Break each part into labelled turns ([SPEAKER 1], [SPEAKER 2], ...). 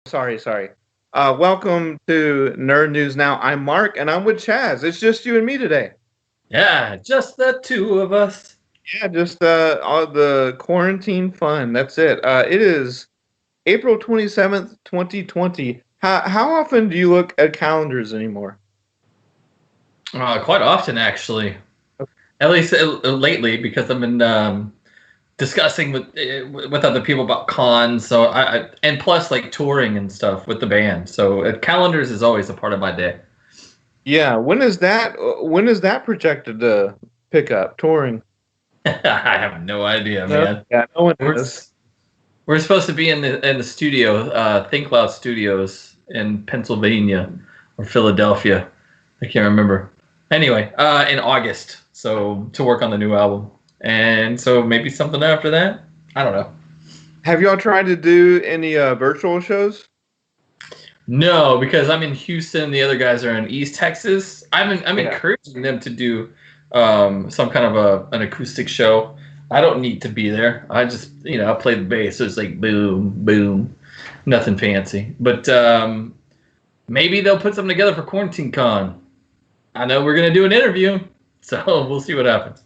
[SPEAKER 1] Sorry. Welcome to Nerd News Now. I'm Mark, and I'm with Chaz. It's just you and me today.
[SPEAKER 2] Yeah, just the two of us.
[SPEAKER 1] Yeah, just all the quarantine fun. That's it. It is April 27th, 2020. How often do you look at calendars anymore?
[SPEAKER 2] Quite often, actually. At least lately, because I've been discussing with other people about cons. So and plus like touring and stuff with the band. So calendars is always a part of my day.
[SPEAKER 1] Yeah, when is that? When is that projected to pick up touring?
[SPEAKER 2] I have no idea,
[SPEAKER 1] No,
[SPEAKER 2] man.
[SPEAKER 1] yeah, no one
[SPEAKER 2] We're
[SPEAKER 1] is.
[SPEAKER 2] we're supposed to be in the studio, Think Loud Studios in Pennsylvania or Philadelphia. I can't remember. Anyway, in August. So to work on the new album. And so maybe something after that. I don't know.
[SPEAKER 1] Have y'all tried to do any virtual shows?
[SPEAKER 2] No, because I'm in Houston. The other guys are in East Texas. I'm
[SPEAKER 1] Yeah.
[SPEAKER 2] encouraging them to do some kind of an acoustic show. I don't need to be there. I just I play the bass. So it's like boom, boom, nothing fancy. But maybe they'll put something together for Quarantine Con. I know we're gonna do an interview, so we'll see what happens.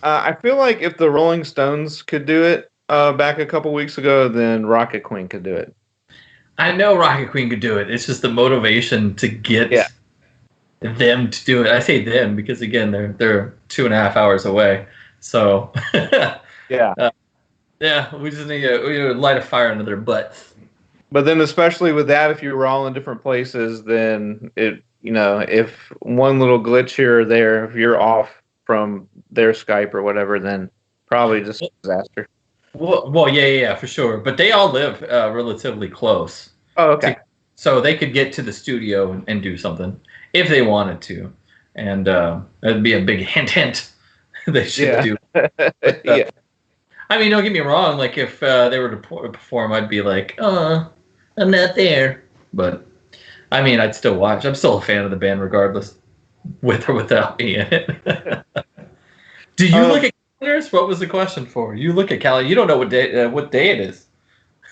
[SPEAKER 1] I feel like if the Rolling Stones could do it back a couple weeks ago, then Rocket Queen could do it.
[SPEAKER 2] I know Rocket Queen could do it. It's just the motivation to get them to do it. I say them because again, they're 2.5 hours away. So
[SPEAKER 1] Yeah.
[SPEAKER 2] yeah, we just need to light a fire under their butts.
[SPEAKER 1] But then, especially with that, if you were all in different places, then if one little glitch here or there, if you're off from their Skype or whatever, then probably just a disaster.
[SPEAKER 2] Well, yeah, for sure. But they all live relatively close.
[SPEAKER 1] Oh, okay.
[SPEAKER 2] So they could get to the studio and do something if they wanted to. And that'd be a big hint they should do. But,
[SPEAKER 1] Yeah.
[SPEAKER 2] I mean, don't get me wrong. Like, if they were to perform, I'd be like, I'm not there. But, I mean, I'd still watch. I'm still a fan of the band regardless, with or without me in it. Do you look at calendars? What was the question for? You look at calendar. You don't know what day it is.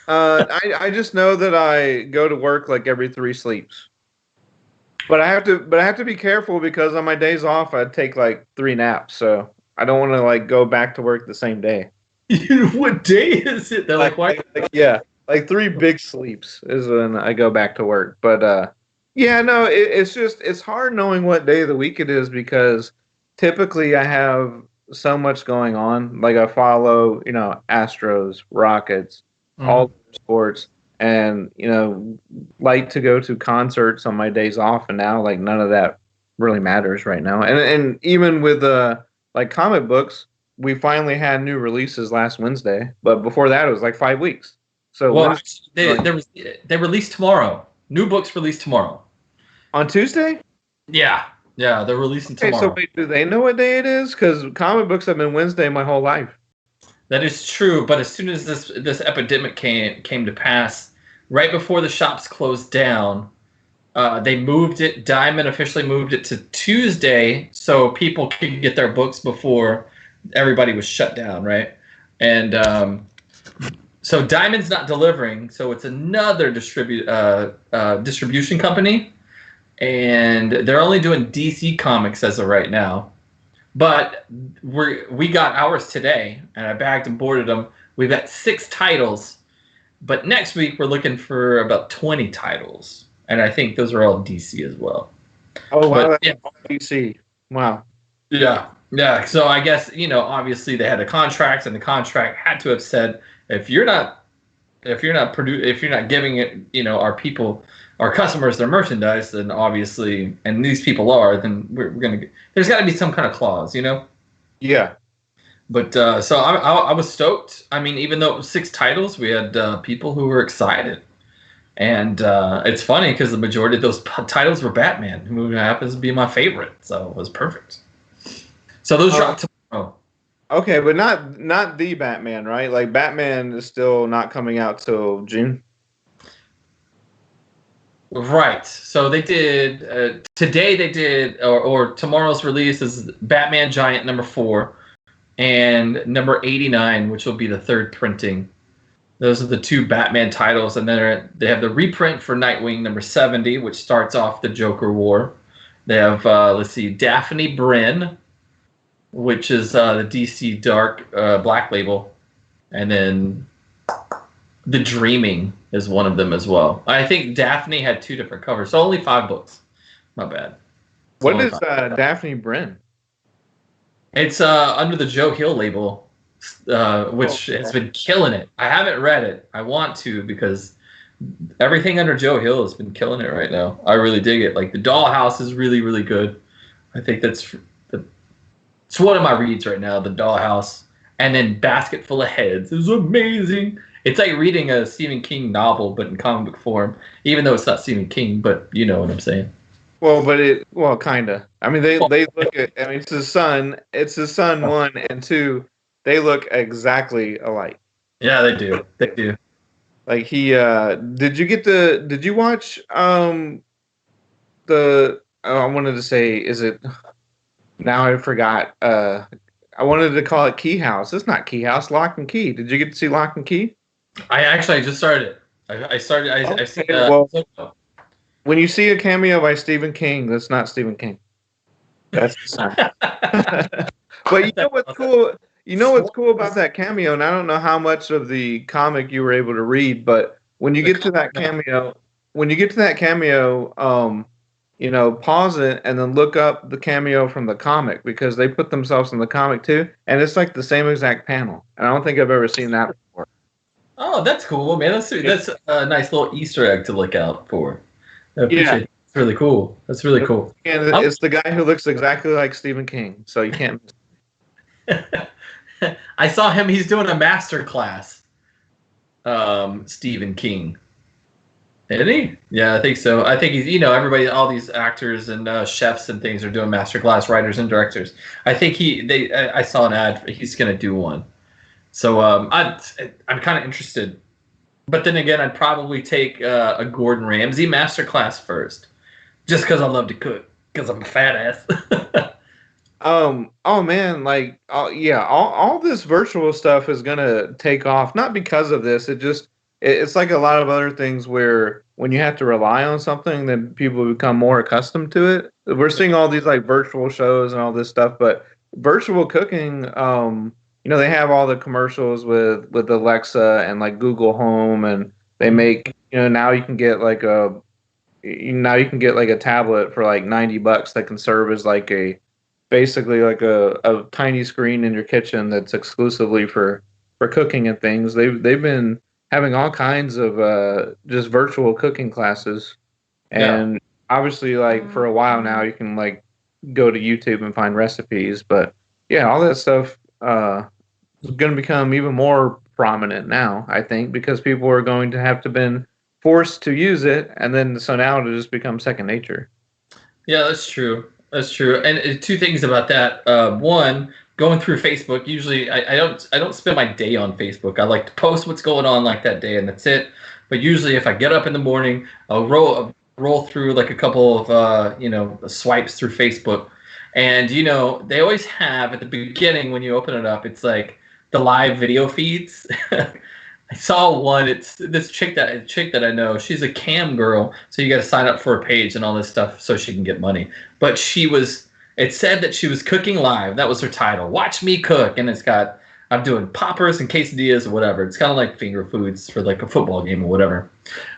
[SPEAKER 1] I just know that I go to work like every 3 sleeps. But I have to be careful because on my days off I take like 3 naps, so I don't want to like go back to work the same day.
[SPEAKER 2] What day is it? They're like why?
[SPEAKER 1] Like 3 big sleeps is when I go back to work. But yeah, no, it's hard knowing what day of the week it is because typically I have so much going on. Like I follow, Astros, Rockets, all sports, and like to go to concerts on my days off. And now, like none of that really matters right now. And even with like comic books, we finally had new releases last Wednesday, but before that it was like 5 weeks. So
[SPEAKER 2] they release tomorrow. New books release tomorrow.
[SPEAKER 1] On Tuesday?
[SPEAKER 2] Yeah, they're releasing tomorrow.
[SPEAKER 1] Okay, so wait, do they know what day it is? Because comic books have been Wednesday my whole life.
[SPEAKER 2] That is true, but as soon as this epidemic came to pass, right before the shops closed down, they moved it. Diamond officially moved it to Tuesday, so people could get their books before everybody was shut down, right? And so Diamond's not delivering, so it's another distribution company, and they're only doing DC Comics as of right now. But we got ours today, and I bagged and boarded them. We've got 6 titles, but next week we're looking for about 20 titles, and I think those are all DC as well.
[SPEAKER 1] Oh wow, that's all DC. Wow.
[SPEAKER 2] Yeah. So I guess obviously they had a contract, and the contract had to have said if you're not giving it, our customers their merchandise, then obviously, and these people are, then we're gonna. There's got to be some kind of clause,
[SPEAKER 1] Yeah.
[SPEAKER 2] But so I was stoked. I mean, even though it was 6 titles, we had people who were excited, and it's funny because the majority of those titles were Batman, who happens to be my favorite, so it was perfect. So those drop tomorrow.
[SPEAKER 1] Okay, but not the Batman, right? Like Batman is still not coming out till June.
[SPEAKER 2] Right. So they did today. They did or tomorrow's release is Batman Giant #4 and number 89, which will be the 3rd printing. Those are the two Batman titles, and then they have the reprint for Nightwing number 70, which starts off the Joker War. They have let's see, Daphne Bryn, which is the DC Dark Black Label, and then The Dreaming is one of them as well. I think Daphne had two different covers, so only 5 books. Not bad.
[SPEAKER 1] What is Daphne Bryn?
[SPEAKER 2] It's under the Joe Hill label, which has been killing it. I haven't read it. I want to because everything under Joe Hill has been killing it right now. I really dig it. Like the Dollhouse is really, really good. I think it's one of my reads right now. The Dollhouse, and then Basket Full of Heads is amazing. It's like reading a Stephen King novel, but in comic book form. Even though it's not Stephen King, but you know what I'm saying.
[SPEAKER 1] Well, kinda. I mean, they look at. I mean, it's his son. It's his son. 1 and 2. They look exactly alike.
[SPEAKER 2] Yeah, they do. They do.
[SPEAKER 1] Like he. Did you watch the? Oh, I wanted to say, is it? Now I forgot. I wanted to call it Key House. It's not Key House. Lock and Key. Did you get to see Lock and Key?
[SPEAKER 2] I just started it. I've seen.
[SPEAKER 1] When you see a cameo by Stephen King, that's not Stephen King. That's the son. But you know what's cool? You know what's cool about that cameo, and I don't know how much of the comic you were able to read, but when you get to that cameo, pause it and then look up the cameo from the comic because they put themselves in the comic too, and it's like the same exact panel. And I don't think I've ever seen that before.
[SPEAKER 2] Oh, that's cool, man. That's a nice little Easter egg to look out for. I appreciate it. It's really cool. That's really cool.
[SPEAKER 1] And it's the guy who looks exactly like Stephen King, so you can't miss
[SPEAKER 2] it. I saw him. He's doing a master class. Stephen King. Isn't he? Yeah, I think so. I think he's, everybody, all these actors and chefs and things are doing masterclass, writers and directors. I think I saw an ad. He's going to do one. So I'm kind of interested. But then again, I'd probably take a Gordon Ramsay masterclass first, just because I love to cook, because I'm a fat ass.
[SPEAKER 1] Oh man, all this virtual stuff is gonna take off. Not because of this. It's like a lot of other things where when you have to rely on something, then people become more accustomed to it. We're seeing all these like virtual shows and all this stuff, but virtual cooking, they have all the commercials with Alexa and like Google Home, and they make, now you can get like a tablet for like $90 that can serve as like basically like a tiny screen in your kitchen that's exclusively for cooking and things. They've been having all kinds of just virtual cooking classes, and obviously like for a while now you can like go to YouTube and find recipes, but yeah, all that stuff is going to become even more prominent now, I think, because people are going to have to been forced to use it, and then so now it'll just become second nature.
[SPEAKER 2] Yeah, that's true. That's true. And two things about that. One, going through Facebook, usually I don't spend my day on Facebook. I like to post what's going on like that day, and that's it. But usually, if I get up in the morning, I'll roll through like a couple of swipes through Facebook, and they always have at the beginning when you open it up, it's like the live video feeds. I saw one. It's this chick that I know. She's a cam girl, so you got to sign up for a page and all this stuff so she can get money. But it said that she was cooking live. That was her title. Watch me cook, and I'm doing poppers and quesadillas or whatever. It's kind of like finger foods for like a football game or whatever.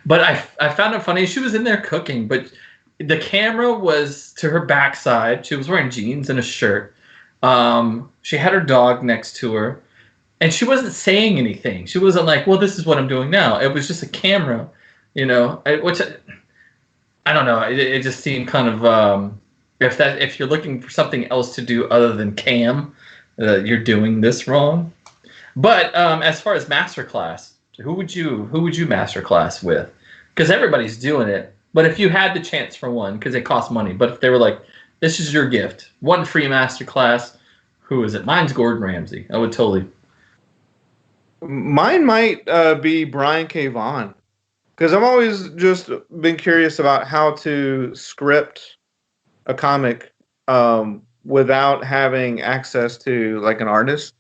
[SPEAKER 2] But I found it funny. She was in there cooking, but the camera was to her backside. She was wearing jeans and a shirt. She had her dog next to her. And she wasn't saying anything. She wasn't like, well, this is what I'm doing now. It was just a camera, which I don't know. It just seemed kind of, if you're looking for something else to do other than cam, you're doing this wrong. But as far as masterclass, who would you masterclass with? Because everybody's doing it. But if you had the chance for one, because it costs money. But if they were like, this is your gift, one free masterclass, who is it? Mine's Gordon Ramsay. I would totally.
[SPEAKER 1] Mine might be Brian K. Vaughan, because I've always just been curious about how to script a comic without having access to like an artist.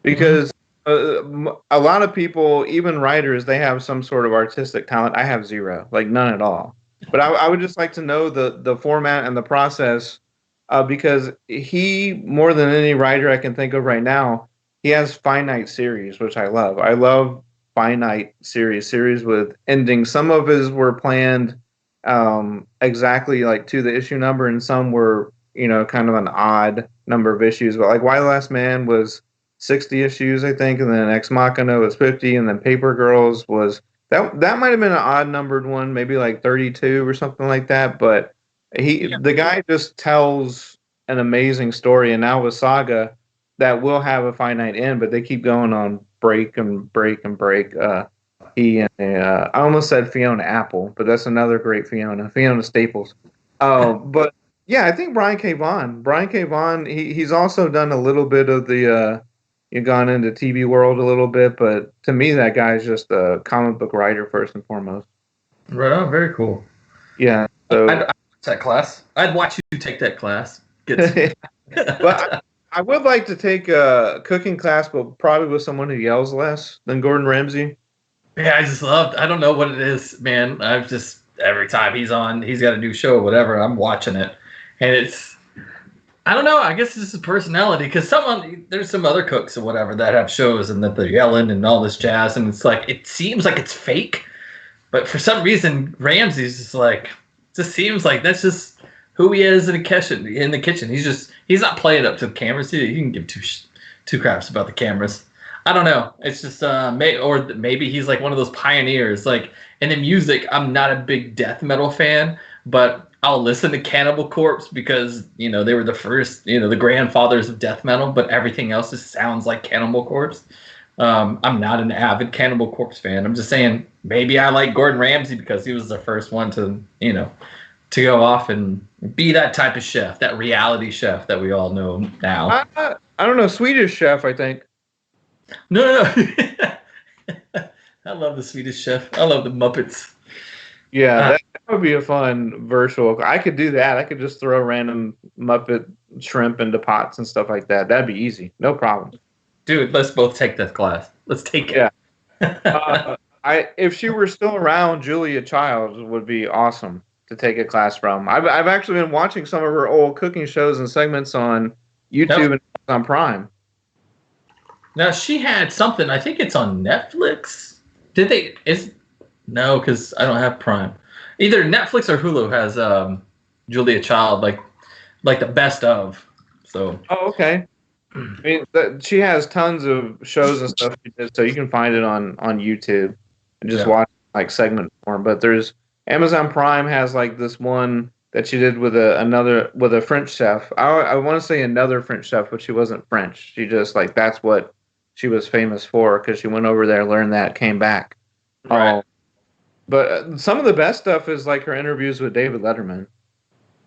[SPEAKER 1] Because a lot of people, even writers, they have some sort of artistic talent. I have zero, like none at all. But I would just like to know the format and the process, because he, more than any writer I can think of right now, he has finite series, which I love. I love finite series with endings. Some of his were planned exactly like to the issue number, and some were, kind of an odd number of issues. But like Why the Last Man was 60 issues, I think, and then Ex Machina was 50, and then Paper Girls was that might have been an odd numbered one, maybe like 32 or something like that. But the guy just tells an amazing story, and now with Saga, that will have a finite end, but they keep going on break and break and break. He and I almost said Fiona Apple, but that's another great Fiona Staples. But yeah, I think Brian K. Vaughan, he's also done a little bit of the you've gone into TV world a little bit, but to me, that guy's just a comic book writer first and foremost.
[SPEAKER 2] Right on, very cool.
[SPEAKER 1] Yeah, so
[SPEAKER 2] I'd watch that class. I'd watch you take that class.
[SPEAKER 1] but I would like to take a cooking class, but probably with someone who yells less than Gordon Ramsay.
[SPEAKER 2] Yeah, I don't know what it is, man. I've just, every time he's on, he's got a new show, whatever, I'm watching it. And I don't know, I guess it's just a personality, because there's some other cooks or whatever that have shows and that they're yelling and all this jazz, and it's like, it seems like it's fake, but for some reason, Ramsay's just seems like that's just who he is in the kitchen. He's not playing up to the cameras. He can give two craps about the cameras. I don't know. It's just maybe he's like one of those pioneers. Like, in the music, I'm not a big death metal fan, but I'll listen to Cannibal Corpse because they were the first, the grandfathers of death metal. But everything else just sounds like Cannibal Corpse. I'm not an avid Cannibal Corpse fan. I'm just saying maybe I like Gordon Ramsay because he was the first one to to go off and be that type of chef, that reality chef that we all know now.
[SPEAKER 1] I don't know, Swedish Chef, I think.
[SPEAKER 2] No. I love the Swedish Chef. I love the Muppets.
[SPEAKER 1] Yeah, that would be a fun virtual. I could do that. I could just throw random Muppet shrimp into pots and stuff like that. That'd be easy. No problem.
[SPEAKER 2] Dude, let's both take this class. Let's take it.
[SPEAKER 1] Yeah. If she were still around, Julia Childs would be awesome to take a class from. I've actually been watching some of her old cooking shows and segments on YouTube and on Prime.
[SPEAKER 2] Now, she had something, I think it's on Netflix. No, because I don't have Prime. Either Netflix or Hulu has Julia Child, like the best of. So.
[SPEAKER 1] Oh, okay. I mean, she has tons of shows and stuff she did, so you can find it on YouTube and just watch like segment form. But there's Amazon Prime has like this one that she did with a French chef. I want to say another French chef, but she wasn't French. She just that's what she was famous for because she went over there, learned that, came back.
[SPEAKER 2] Right.
[SPEAKER 1] But some of the best stuff is like her interviews with David Letterman.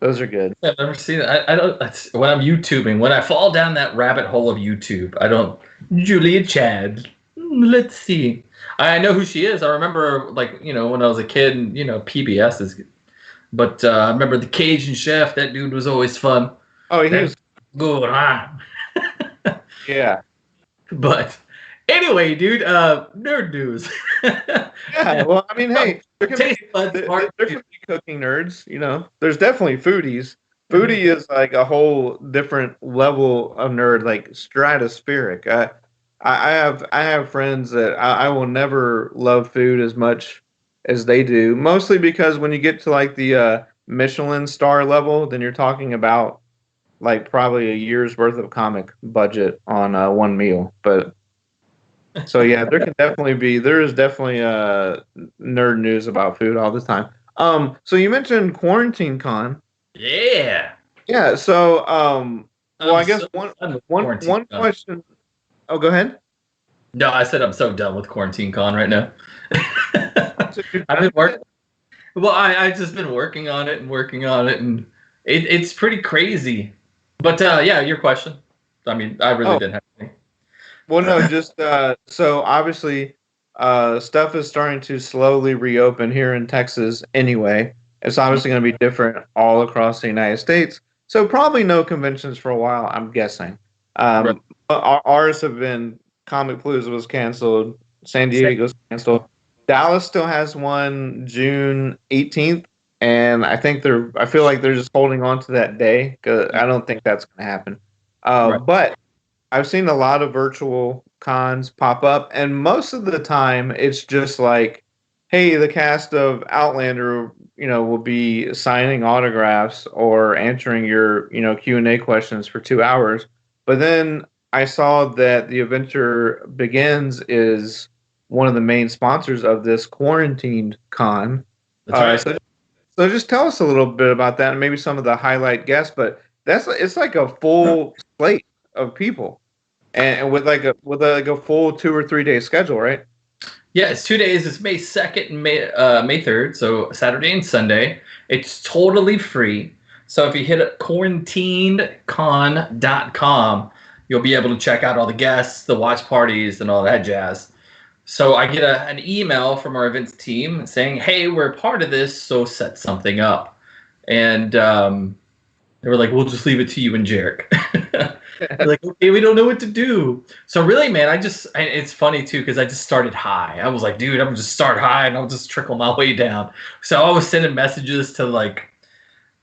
[SPEAKER 1] Those are good.
[SPEAKER 2] I've never seen it. I don't. When I'm YouTubing, when I fall down that rabbit hole of YouTube, I don't. Julia Chad. Let's see. I know who she is. I remember, when I was a kid, and PBS is. But I remember the Cajun Chef. That dude was always fun.
[SPEAKER 1] Oh, he was
[SPEAKER 2] good, huh?
[SPEAKER 1] Yeah.
[SPEAKER 2] But anyway, dude, nerd news.
[SPEAKER 1] Yeah, well, I mean, hey, there can be cooking nerds, There's definitely foodies. Foodie is like a whole different level of nerd, like stratospheric. I have friends that I will never love food as much as they do, mostly because when you get to like the Michelin star level, then you're talking about like probably a year's worth of comic budget on one meal. But so yeah, there is definitely nerd news about food all the time. So you mentioned Quarantine Con.
[SPEAKER 2] Yeah.
[SPEAKER 1] Yeah. So well, I guess one question. Oh, go ahead.
[SPEAKER 2] No, I said I'm so done with Quarantine Con right now. I've been working. Well, I just been working on it, and it's pretty crazy. But yeah, your question. I mean, I really didn't have anything.
[SPEAKER 1] Well, no, just so obviously stuff is starting to slowly reopen here in Texas anyway. It's obviously going to be different all across the United States. So probably no conventions for a while, I'm guessing.
[SPEAKER 2] Right.
[SPEAKER 1] Ours have been Comic Palooza was canceled. San Diego's canceled. Dallas still has one June 18th, and I feel like they're just holding on to that day because I don't think that's going to happen.
[SPEAKER 2] Right.
[SPEAKER 1] But I've seen a lot of virtual cons pop up, and most of the time it's just like, hey, the cast of Outlander, will be signing autographs or answering your, Q&A questions for 2 hours. But then I saw that the Adventure Begins is one of the main sponsors of this quarantined con.
[SPEAKER 2] That's right.
[SPEAKER 1] So just tell us a little bit about that and maybe some of the highlight guests. But it's like a full slate of people, and with a full 2 or 3 day schedule, right?
[SPEAKER 2] Yeah, it's 2 days. It's May 2nd and May 3rd, so Saturday and Sunday. It's totally free. So if you hit quarantinedcon.com, you'll be able to check out all the guests, the watch parties, and all that jazz. So I get an email from our events team saying, hey, we're part of this, so set something up. And they were like, we'll just leave it to you and Jarek. They're like, okay, we don't know what to do. So really, man, it's funny too, because I just started high. I was like, dude, I'm gonna just start high and I'll just trickle my way down. So I was sending messages to like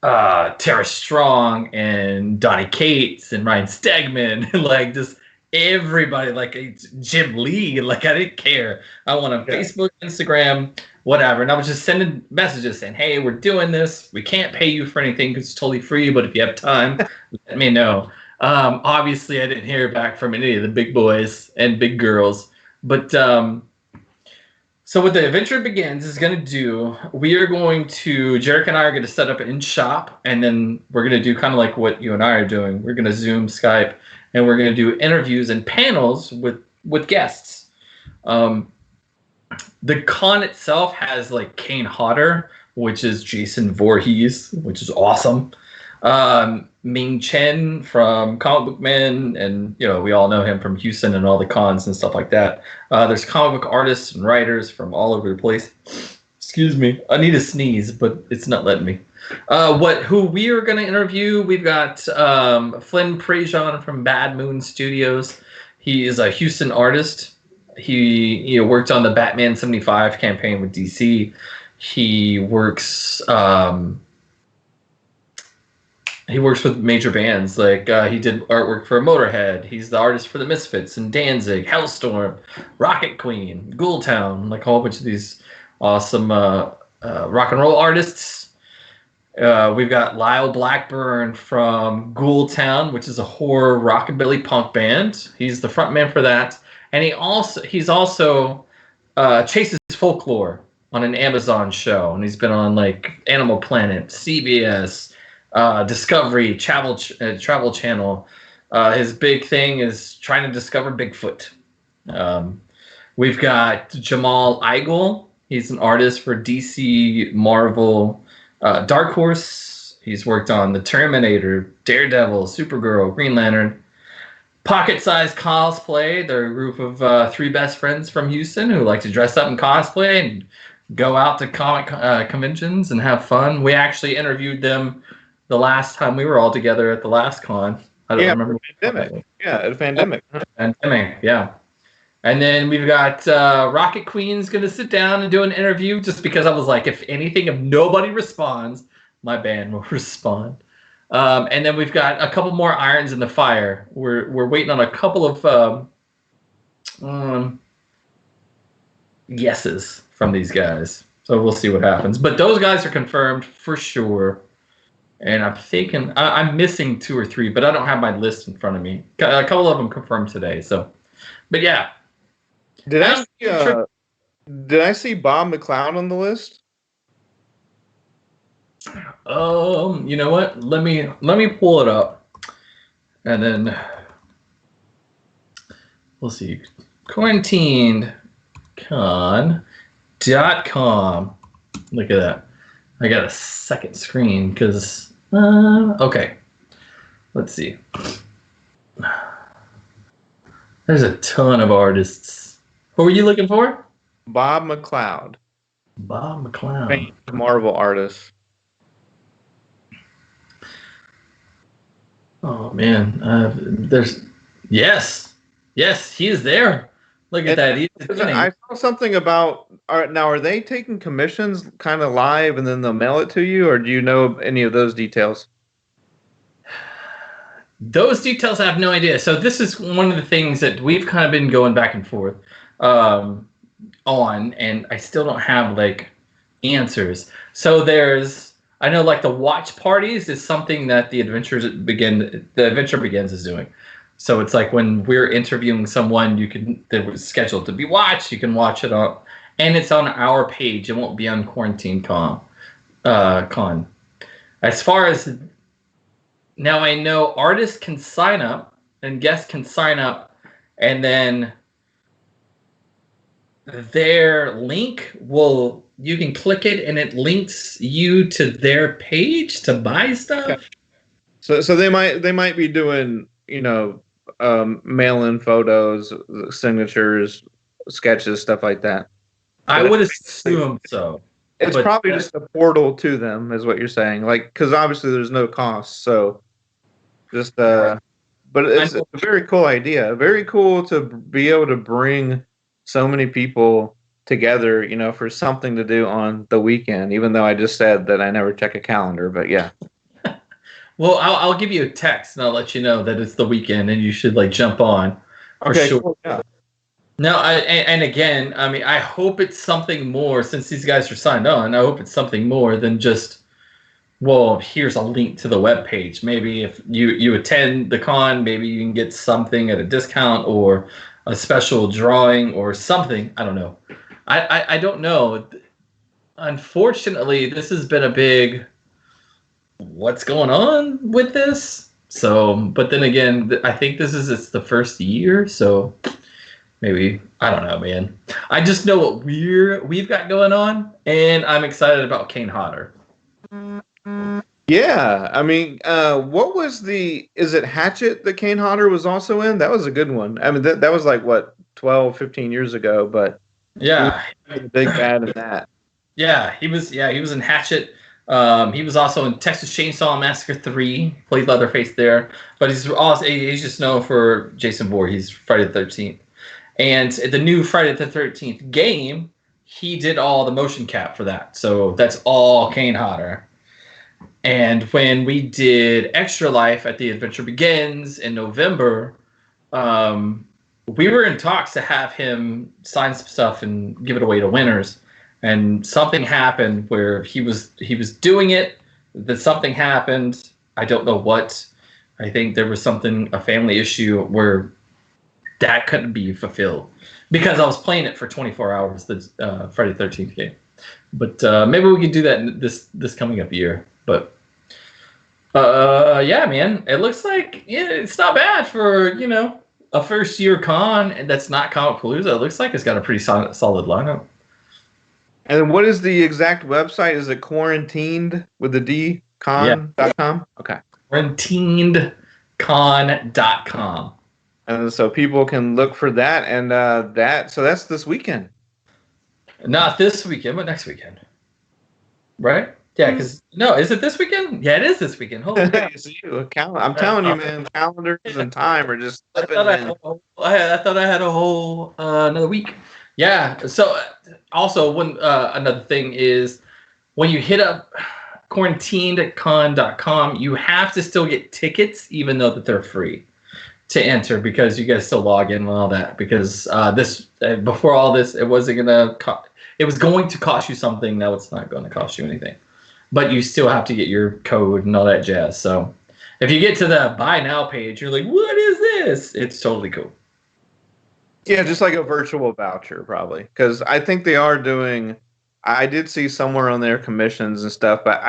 [SPEAKER 2] Tara Strong and Donnie Cates and Ryan Stegman and like just everybody, like Jim Lee. Like I didn't care. I went on Facebook, Instagram, whatever. And I was just sending messages saying, hey, we're doing this. We can't pay you for anything because it's totally free. But if you have time, let me know. Obviously, I didn't hear back from any of the big boys and big girls. But so what the Adventure Begins is going to do, Jarek and I are going to set up in shop. And then we're going to do kind of like what you and I are doing. We're going to Zoom, Skype, and we're going to do interviews and panels with guests. The con itself has like Kane Hodder, which is Jason Voorhees, which is awesome. Ming Chen from Comic Book Men, and we all know him from Houston and all the cons and stuff like that. There's comic book artists and writers from all over the place. Excuse me, I need a sneeze, but it's not letting me. Who we are going to interview? We've got Flynn Prejean from Bad Moon Studios. He is a Houston artist. He worked on the Batman 75 campaign with DC. He works with major bands. Like he did artwork for Motorhead. He's the artist for the Misfits and Danzig, Hellstorm, Rocket Queen, Ghoultown, like a whole bunch of these awesome rock and roll artists. We've got Lyle Blackburn from Ghoultown, which is a horror rockabilly punk band. He's the frontman for that. And he's also chases folklore on an Amazon show, and he's been on like Animal Planet, CBS, Discovery, Travel Channel. His big thing is trying to discover Bigfoot. We've got Jamal Igle. He's an artist for DC, Marvel, Dark Horse. He's worked on The Terminator, Daredevil, Supergirl, Green Lantern. Pocket Size Cosplay. They're a group of three best friends from Houston who like to dress up in cosplay and go out to comic conventions and have fun. We actually interviewed them the last time we were all together at the last con. I don't remember.
[SPEAKER 1] Pandemic. Yeah, a pandemic.
[SPEAKER 2] Pandemic, yeah. And then we've got Rocket Queen's going to sit down and do an interview just because I was like, if nobody responds, my band will respond. And then we've got a couple more irons in the fire. We're waiting on a couple of yeses from these guys. So we'll see what happens. But those guys are confirmed for sure. And I'm thinking I'm missing 2 or 3, but I don't have my list in front of me. A couple of them confirmed today. So, but yeah.
[SPEAKER 1] Did I see Bob McLeod on the list?
[SPEAKER 2] You know what? Let me pull it up, and then we'll see. QuarantinedCon.com. Look at that. I got a second screen because okay. Let's see. There's a ton of artists. Who were you looking for?
[SPEAKER 1] Bob McLeod.
[SPEAKER 2] Bob McLeod.
[SPEAKER 1] Marvel artist. Oh
[SPEAKER 2] man, yes, Yes, he is there. Look at
[SPEAKER 1] And
[SPEAKER 2] that. He's attending.
[SPEAKER 1] I saw something about are they taking commissions kind of live and then they'll mail it to you, or do you know any of those details?
[SPEAKER 2] Those details I have no idea. So this is one of the things that we've kind of been going back and forth um, on, and I still don't have like answers. So I know like the watch parties is something that the Adventure Begins is doing. So it's like when we're interviewing someone, that was scheduled to be watched, you can watch it on, and it's on our page. It won't be on Quarantine Con. As far as now, I know artists can sign up and guests can sign up, and then their link you can click it and it links you to their page to buy stuff.
[SPEAKER 1] Okay. So they might be doing mail-in photos, signatures, sketches, stuff like that.
[SPEAKER 2] I
[SPEAKER 1] But
[SPEAKER 2] would assume so.
[SPEAKER 1] it's probably just a portal to them, is what you're saying. Like, because obviously there's no cost, so just but it's a very cool idea. Very cool to be able to bring so many people together, for something to do on the weekend. Even though I just said that I never check a calendar, but yeah.
[SPEAKER 2] Well, I'll give you a text and I'll let you know that it's the weekend and you should like jump on. For
[SPEAKER 1] Okay,
[SPEAKER 2] sure.
[SPEAKER 1] cool, yeah.
[SPEAKER 2] No, and again, I mean, I hope it's something more since these guys are signed on. I hope it's something more than just, well, here's a link to the webpage. Maybe if you attend the con, maybe you can get something at a discount or a special drawing or something. I don't know. I don't know. Unfortunately, this has been a big what's going on with this. So, but then again, I think it's the first year, so maybe I don't know, man. I just know what we've got going on, and I'm excited about Kane Hodder.
[SPEAKER 1] Yeah, I mean, what was is it Hatchet that Kane Hodder was also in? That was a good one. I mean, that was like, what, 12, 15 years ago, but
[SPEAKER 2] yeah,
[SPEAKER 1] he was a big bad in that.
[SPEAKER 2] Yeah, he was in Hatchet. He was also in Texas Chainsaw Massacre 3, played Leatherface there, but he's just known for Jason Voorhees. He's Friday the 13th. And the new Friday the 13th game, he did all the motion cap for that. So that's all Kane Hodder. And when we did Extra Life at the Adventure Begins in November, we were in talks to have him sign some stuff and give it away to winners. And something happened where he was doing it. That something happened. I don't know what. I think there was a family issue where that couldn't be fulfilled because I was playing it for 24 hours. The Friday the 13th game, but maybe we could do that this coming up year. But yeah, man, it looks like it's not bad for a first year con, and that's not Comic Palooza. It looks like it's got a pretty solid lineup.
[SPEAKER 1] And then what is the exact website? Is it quarantined with the D con.com? Yeah. Okay.
[SPEAKER 2] Quarantinedcon.com.
[SPEAKER 1] And so people can look for that, and so that's this weekend.
[SPEAKER 2] Not this weekend, but next weekend. Right? Yeah, because is it this weekend? Yeah, it is this weekend. Holy cow.
[SPEAKER 1] I'm telling you, man, calendars and time are just slipping.
[SPEAKER 2] I thought I had a whole another week. Yeah. So also another thing is when you hit up quarantinedcon.com, you have to still get tickets, even though that they're free to enter, because you guys still log in and all that. Because before all this, it wasn't gonna. It was going to cost you something. Now it's not going to cost you anything, but you still have to get your code and all that jazz. So if you get to the buy now page, you're like, what is this? It's totally cool.
[SPEAKER 1] Yeah, just like a virtual voucher, probably. Because I think they are doing. I did see somewhere on their commissions and stuff, but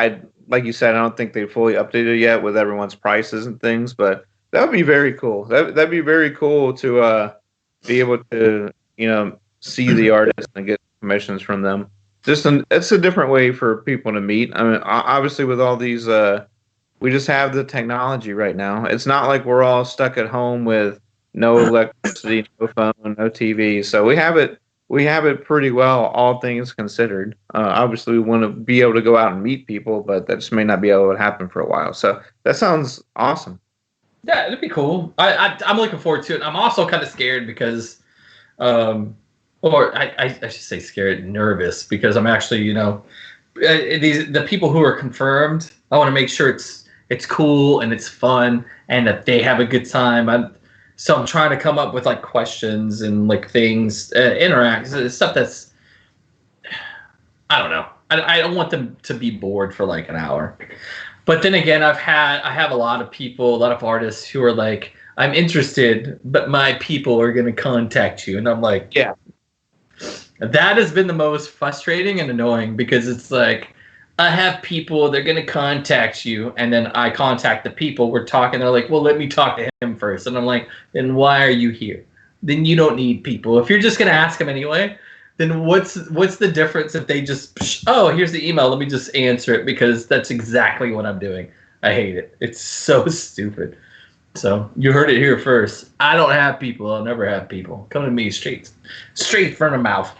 [SPEAKER 1] like you said, I don't think they fully updated yet with everyone's prices and things. But that would be very cool. That'd be very cool to be able to see the artist and get commissions from them. It's a different way for people to meet. I mean, obviously with all these, we just have the technology right now. It's not like we're all stuck at home with no electricity, no phone, no TV. So we have it pretty well, all things considered. Obviously, we want to be able to go out and meet people, but that just may not be able to happen for a while. So that sounds awesome.
[SPEAKER 2] Yeah, it'd be cool. I'm looking forward to it. I'm also kind of scared because, or I should say scared, nervous because I'm actually, the people who are confirmed. I want to make sure it's cool and it's fun and that they have a good time. So I'm trying to come up with like questions and like things, interact stuff that's I don't know. I don't want them to be bored for like an hour. But then again, I have a lot of people, a lot of artists who are like, I'm interested, but my people are gonna contact you, and I'm like,
[SPEAKER 1] Yeah.
[SPEAKER 2] that has been the most frustrating and annoying because it's like, I have people, they're gonna contact you, and then I contact the people. We're talking, they're like, well, let me talk to him first, and I'm like, then why are you here? Then you don't need people. If you're just gonna ask him anyway, then what's the difference if they just oh, here's the email, let me just answer it because that's exactly what I'm doing. I hate it. It's so stupid. So you heard it here first. I don't have people. I'll never have people. Come to me straight from the mouth.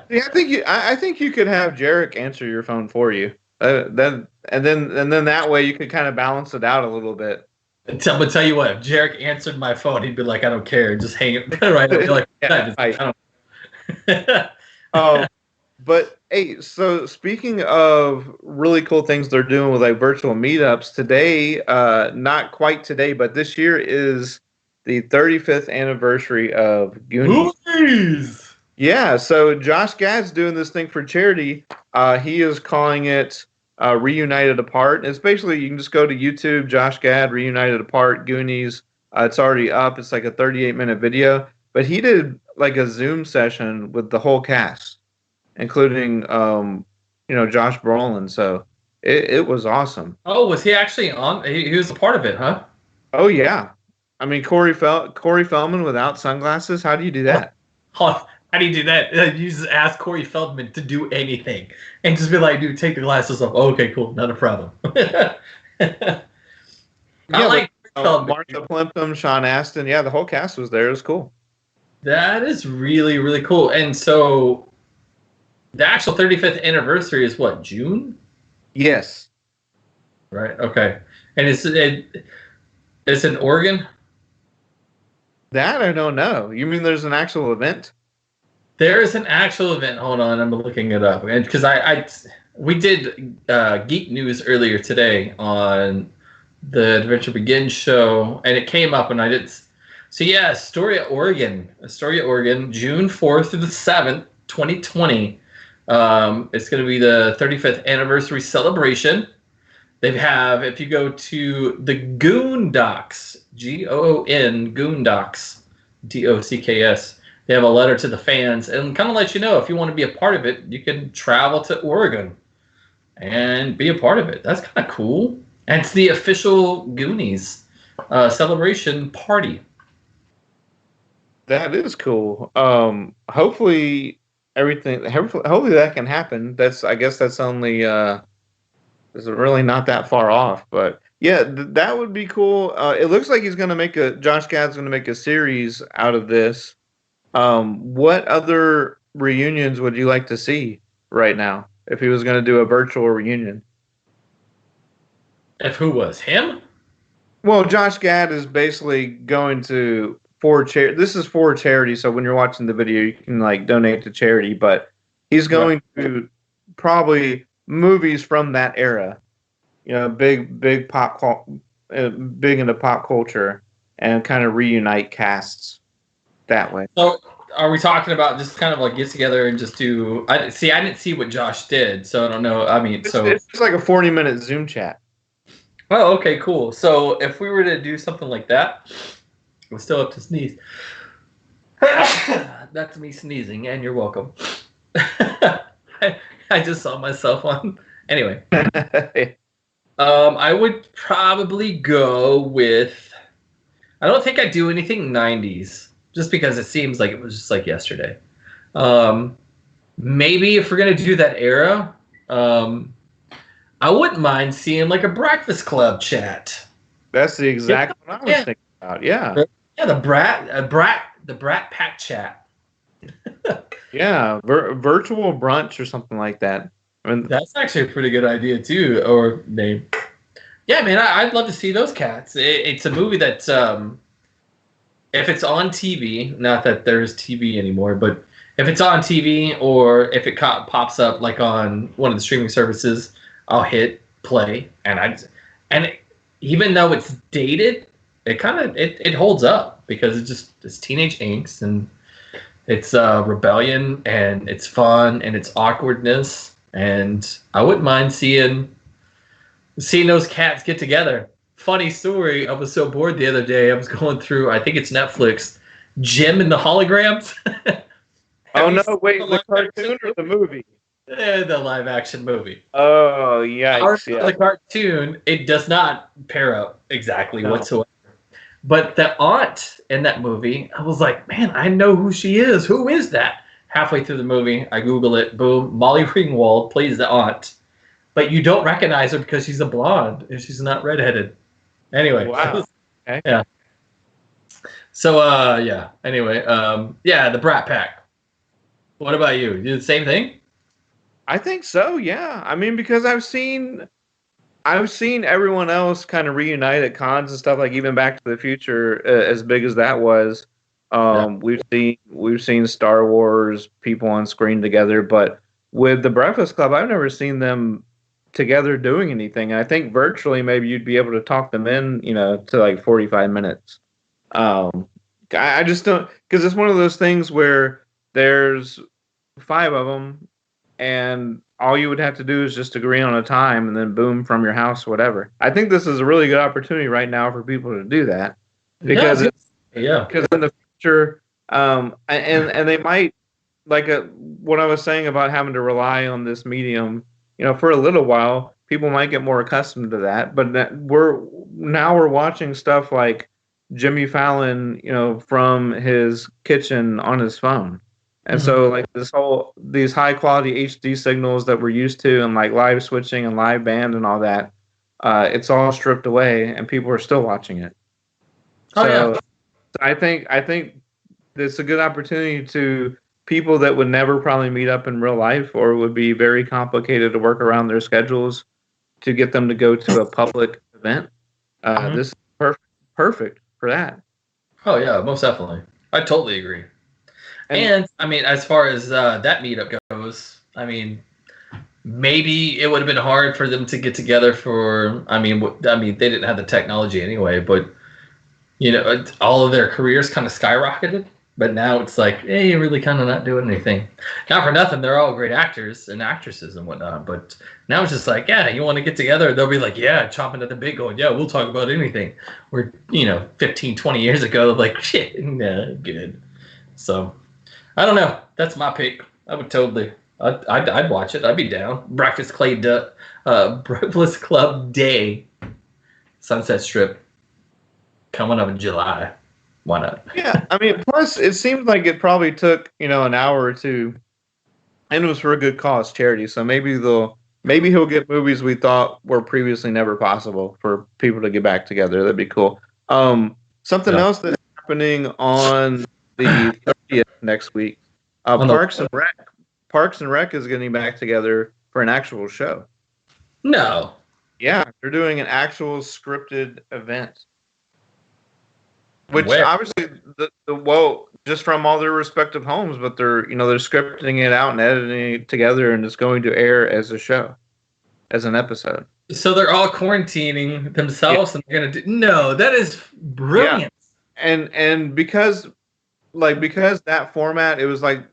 [SPEAKER 1] Yeah, I think you could have Jarek answer your phone for you. And then that way you could kind of balance it out a little bit.
[SPEAKER 2] But tell you what, if Jarek answered my phone, he'd be like, I don't care. Just hang it right. I'd be like,
[SPEAKER 1] Yeah,
[SPEAKER 2] I don't.
[SPEAKER 1] um, but hey, so speaking of really cool things they're doing with like virtual meetups today, not quite today, but this year is the 35th anniversary of Goonies.
[SPEAKER 2] Movies.
[SPEAKER 1] Yeah, so Josh Gad's doing this thing for charity. He is calling it Reunited Apart. It's basically you can just go to YouTube, Josh Gad, Reunited Apart, Goonies. It's already up. It's like a 38-minute video. But he did like a Zoom session with the whole cast, including Josh Brolin. So it was awesome.
[SPEAKER 2] Oh, was he actually on? He was a part of it, huh?
[SPEAKER 1] Oh yeah, I mean Corey Feldman without sunglasses. How do you do that?
[SPEAKER 2] How do you do that? You just ask Corey Feldman to do anything and just be like, dude, take the glasses off. Oh, okay, cool. Not a problem. I
[SPEAKER 1] Yeah,
[SPEAKER 2] like
[SPEAKER 1] but
[SPEAKER 2] Feldman.
[SPEAKER 1] Martha Plimpton, Sean Astin. Yeah, the whole cast was there. It was cool.
[SPEAKER 2] That is really, really cool. And so the actual 35th anniversary is what, June?
[SPEAKER 1] Yes.
[SPEAKER 2] Right. Okay. And it's in Oregon?
[SPEAKER 1] That I don't know. You mean there's an actual event?
[SPEAKER 2] There is an actual event. Hold on, I'm looking it up. And because we did Geek News earlier today on the Adventure Begins show, and it came up, and I did. So yeah, Astoria, Oregon, June 4th through the 7th, 2020. It's going to be the 35th anniversary celebration. They have, if you go to the Goondocks, Goon, Goondocks, DOCKS, they have a letter to the fans and kind of let you know if you want to be a part of it, you can travel to Oregon and be a part of it. That's kind of cool. And it's the official Goonies celebration party.
[SPEAKER 1] That is cool. Hopefully hopefully that can happen. I guess that's only is really not that far off, but yeah, that would be cool. It looks like Josh Gad's going to make a series out of this. What other reunions would you like to see right now if he was going to do a virtual reunion?
[SPEAKER 2] If who was him?
[SPEAKER 1] Well, Josh Gad is basically going to This is for charity, so when you're watching the video, you can like donate to charity. But he's going to probably movies from that era. Big into pop culture, and kind of reunite casts that way.
[SPEAKER 2] So are we talking about just kind of like get together and just do? I didn't see what Josh did, so I don't know. I mean,
[SPEAKER 1] It's just like a 40-minute Zoom chat.
[SPEAKER 2] Oh, okay, cool. So if we were to do something like that, I'm still up to sneeze. That's me sneezing, and you're welcome. I just saw myself on. Anyway, I would probably go with. I don't think I'd do anything 90s, just because it seems like it was just like yesterday. Maybe if we're gonna do that era, I wouldn't mind seeing like a Breakfast Club chat.
[SPEAKER 1] That's the exact one I was thinking about. Yeah.
[SPEAKER 2] Yeah, the Brat Pack chat.
[SPEAKER 1] Yeah, virtual brunch or something like that. I mean,
[SPEAKER 2] that's actually a pretty good idea too, or name. Yeah, man, I'd love to see those cats. It's a movie that, if it's on TV, not that there's TV anymore, but if it's on TV or if it pops up like on one of the streaming services, I'll hit play, and even though it's dated, it holds up because it's teenage angst and it's rebellion and it's fun and it's awkwardness, and I wouldn't mind seeing those cats get together. Funny story, I was so bored the other day. I was going through, I think it's Netflix, Jim and the Holograms.
[SPEAKER 1] Oh no, wait, the cartoon or the movie?
[SPEAKER 2] The live action movie.
[SPEAKER 1] Oh, yikes, yeah.
[SPEAKER 2] The cartoon, it does not pair up exactly whatsoever. But the aunt in that movie, I was like, man, I know who she is. Who is that? Halfway through the movie, I Google it. Boom, Molly Ringwald plays the aunt. But you don't recognize her because she's a blonde and she's not redheaded. Anyway.
[SPEAKER 1] Wow. Okay.
[SPEAKER 2] Yeah. So, yeah. Anyway, yeah, the Brat Pack. What about you? You do the same thing?
[SPEAKER 1] I think so, yeah. I mean, because I've seen everyone else kind of reunite at cons and stuff, like even Back to the Future, as big as that was. We've seen Star Wars people on screen together, but with the Breakfast Club, I've never seen them together doing anything. I think virtually maybe you'd be able to talk them in, to like 45 minutes. I just don't, because it's one of those things where there's 5 of them, and all you would have to do is just agree on a time, and then boom, from your house, whatever. I think this is a really good opportunity right now for people to do that, because because in the future, and they might, like what I was saying about having to rely on this medium, for a little while, people might get more accustomed to that. But we're watching stuff like Jimmy Fallon, from his kitchen on his phone. And so like these high quality HD signals that we're used to, and like live switching and live band and all that, it's all stripped away and people are still watching it. So I think it's a good opportunity to people that would never probably meet up in real life, or would be very complicated to work around their schedules, to get them to go to a public event. This is perfect for that.
[SPEAKER 2] Oh yeah, most definitely. I totally agree. And I mean, as far as that meetup goes, I mean, maybe it would have been hard for them to get together for. I mean, they didn't have the technology anyway, but all of their careers kind of skyrocketed. But now it's like, hey, you're really kind of not doing anything. Not for nothing, they're all great actors and actresses and whatnot. But now it's just like, yeah, you want to get together? They'll be like, yeah, chomping at the bit, going, yeah, we'll talk about anything. Where 15, 20 years ago, like, shit, nah, good. So. I don't know. That's my pick. I would totally. I'd watch it. I'd be down. Breakfast Club Day, Sunset Strip, coming up in July. Why not?
[SPEAKER 1] Yeah, I mean, plus it seems like it probably took an hour or two, and it was for a good cause, charity. So maybe he'll get movies we thought were previously never possible for people to get back together. That'd be cool. Something else that's happening on the 30th next week. Parks and Rec is getting back together for an actual show.
[SPEAKER 2] No.
[SPEAKER 1] Yeah, they're doing an actual scripted event. Which obviously, just from all their respective homes, but they're scripting it out and editing it together, and it's going to air as a show, as an episode.
[SPEAKER 2] So they're all quarantining themselves, and they're gonna do. No, that is brilliant.
[SPEAKER 1] Yeah. And because that format, it was like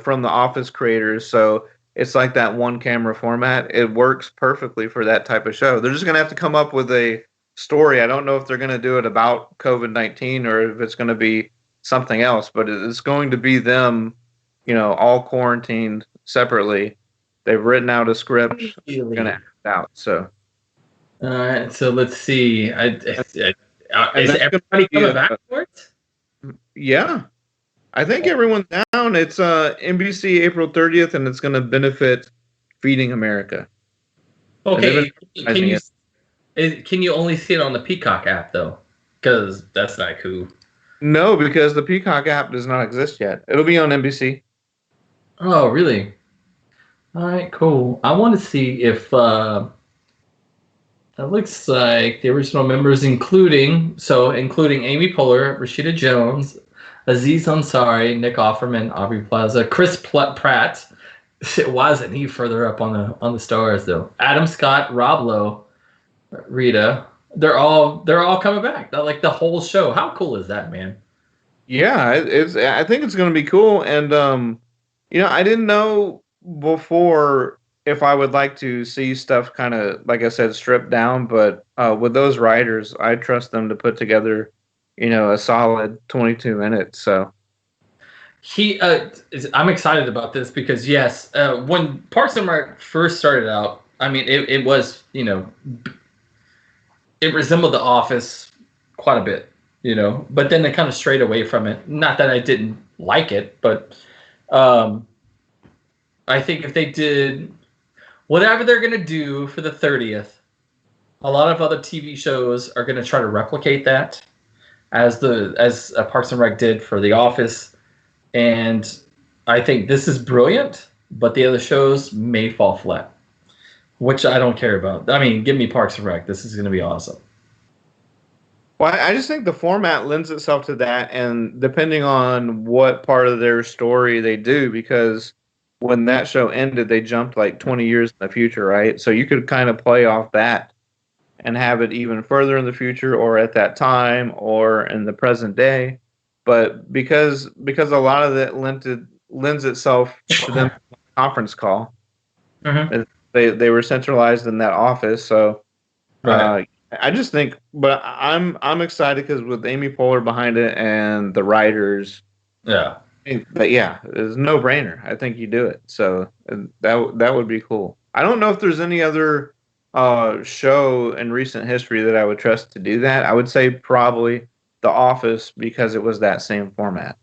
[SPEAKER 1] from the Office creators, so it's like that one camera format. It works perfectly for that type of show. They're just gonna have to come up with a story. I don't know if they're going to do it about COVID-19 or if it's going to be something else, but it's going to be them, all quarantined separately. They've written out a script. They're going to act it out. So,
[SPEAKER 2] all right. So let's see. Is everybody coming back for it?
[SPEAKER 1] Yeah, I think everyone's down. It's NBC April 30th, and it's going to benefit Feeding America.
[SPEAKER 2] Okay. Can you only see it on the Peacock app, though? Because that's not cool.
[SPEAKER 1] No, because the Peacock app does not exist yet. It'll be on NBC.
[SPEAKER 2] Oh, really? All right, cool. I want to see if... It looks like the original members, including Amy Poehler, Rashida Jones, Aziz Ansari, Nick Offerman, Aubrey Plaza, Pratt. Why isn't he further up on the stars though? Adam Scott, Rob Lowe, Rita. They're all coming back. Like the whole show. How cool is that, man?
[SPEAKER 1] Yeah, it's. I think it's going to be cool, and I didn't know before if I would like to see stuff kind of like I said stripped down, but with those writers, I trust them to put together, a solid 22 minutes. So
[SPEAKER 2] I'm excited about this because yes, when Parks and Rec first started out, I mean, it was it resembled The Office quite a bit, but then they kind of strayed away from it. Not that I didn't like it, but I think if they did whatever they're going to do for the 30th, a lot of other TV shows are going to try to replicate that as Parks and Rec did for The Office. And I think this is brilliant, but the other shows may fall flat, which I don't care about. I mean, give me Parks and Rec. This is going to be awesome.
[SPEAKER 1] Well, I just think the format lends itself to that, and depending on what part of their story they do, because when that show ended, they jumped like 20 years in the future, right? So you could kind of play off that and have it even further in the future or at that time or in the present day. But because a lot of that lends itself to them conference call, they were centralized in that office. So I just think, but I'm excited because with Amy Poehler behind it and the writers, but yeah, it's no brainer. I think you do it. So that would be cool. I don't know if there's any other show in recent history that I would trust to do that. I would say probably The Office because it was that same format.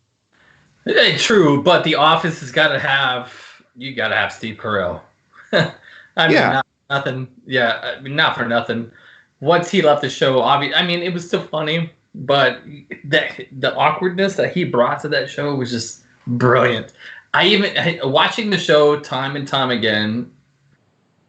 [SPEAKER 2] True, but The Office has got to have Steve Carell. I mean, nothing. Yeah, I mean, not for nothing. Once he left the show, I mean, it was still funny, but the awkwardness that he brought to that show was just brilliant. Watching the show time and time again,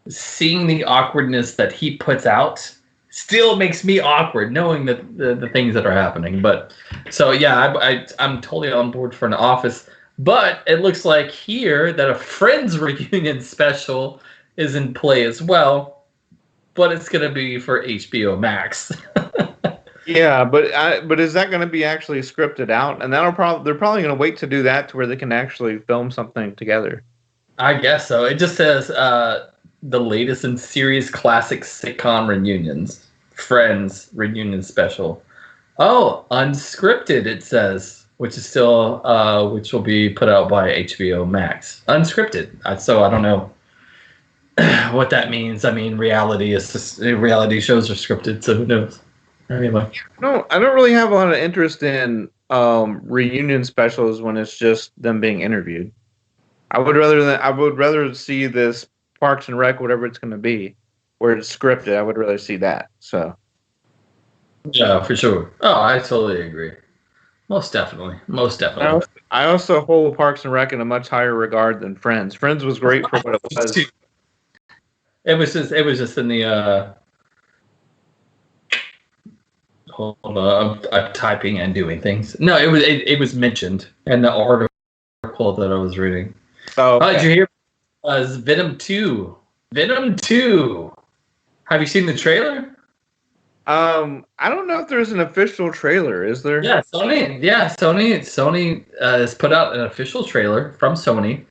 [SPEAKER 2] seeing the awkwardness that he puts out still makes me awkward knowing the things that are happening. But so yeah, I'm totally on board for an Office. But it looks like here that a Friends reunion special is in play as well. But it's going to be for HBO Max.
[SPEAKER 1] Yeah, but is that going to be actually scripted out? And they're probably going to wait to do that to where they can actually film something together.
[SPEAKER 2] I guess so. It just says the latest in series classic sitcom reunions, Friends reunion special. Oh, unscripted it says, which is still which will be put out by HBO Max. Unscripted. So I don't know what that means. I mean, reality shows are scripted, so who knows? Anyway.
[SPEAKER 1] No, I don't really have a lot of interest in reunion specials when it's just them being interviewed. I would rather see this Parks and Rec, whatever it's going to be, where it's scripted. I would rather see that. So.
[SPEAKER 2] Yeah, for sure. Oh, I totally agree. Most definitely.
[SPEAKER 1] I also hold Parks and Rec in a much higher regard than Friends. Friends was great for what it was.
[SPEAKER 2] It was just in the hold on, I'm typing and doing things. No, it was mentioned in the article that I was reading.
[SPEAKER 1] Oh, okay.
[SPEAKER 2] Did you hear? Venom 2. Venom 2. Have you seen the trailer?
[SPEAKER 1] I don't know if there's an official trailer. Is there?
[SPEAKER 2] Yeah, Sony. Yeah, Sony has put out an official trailer from Sony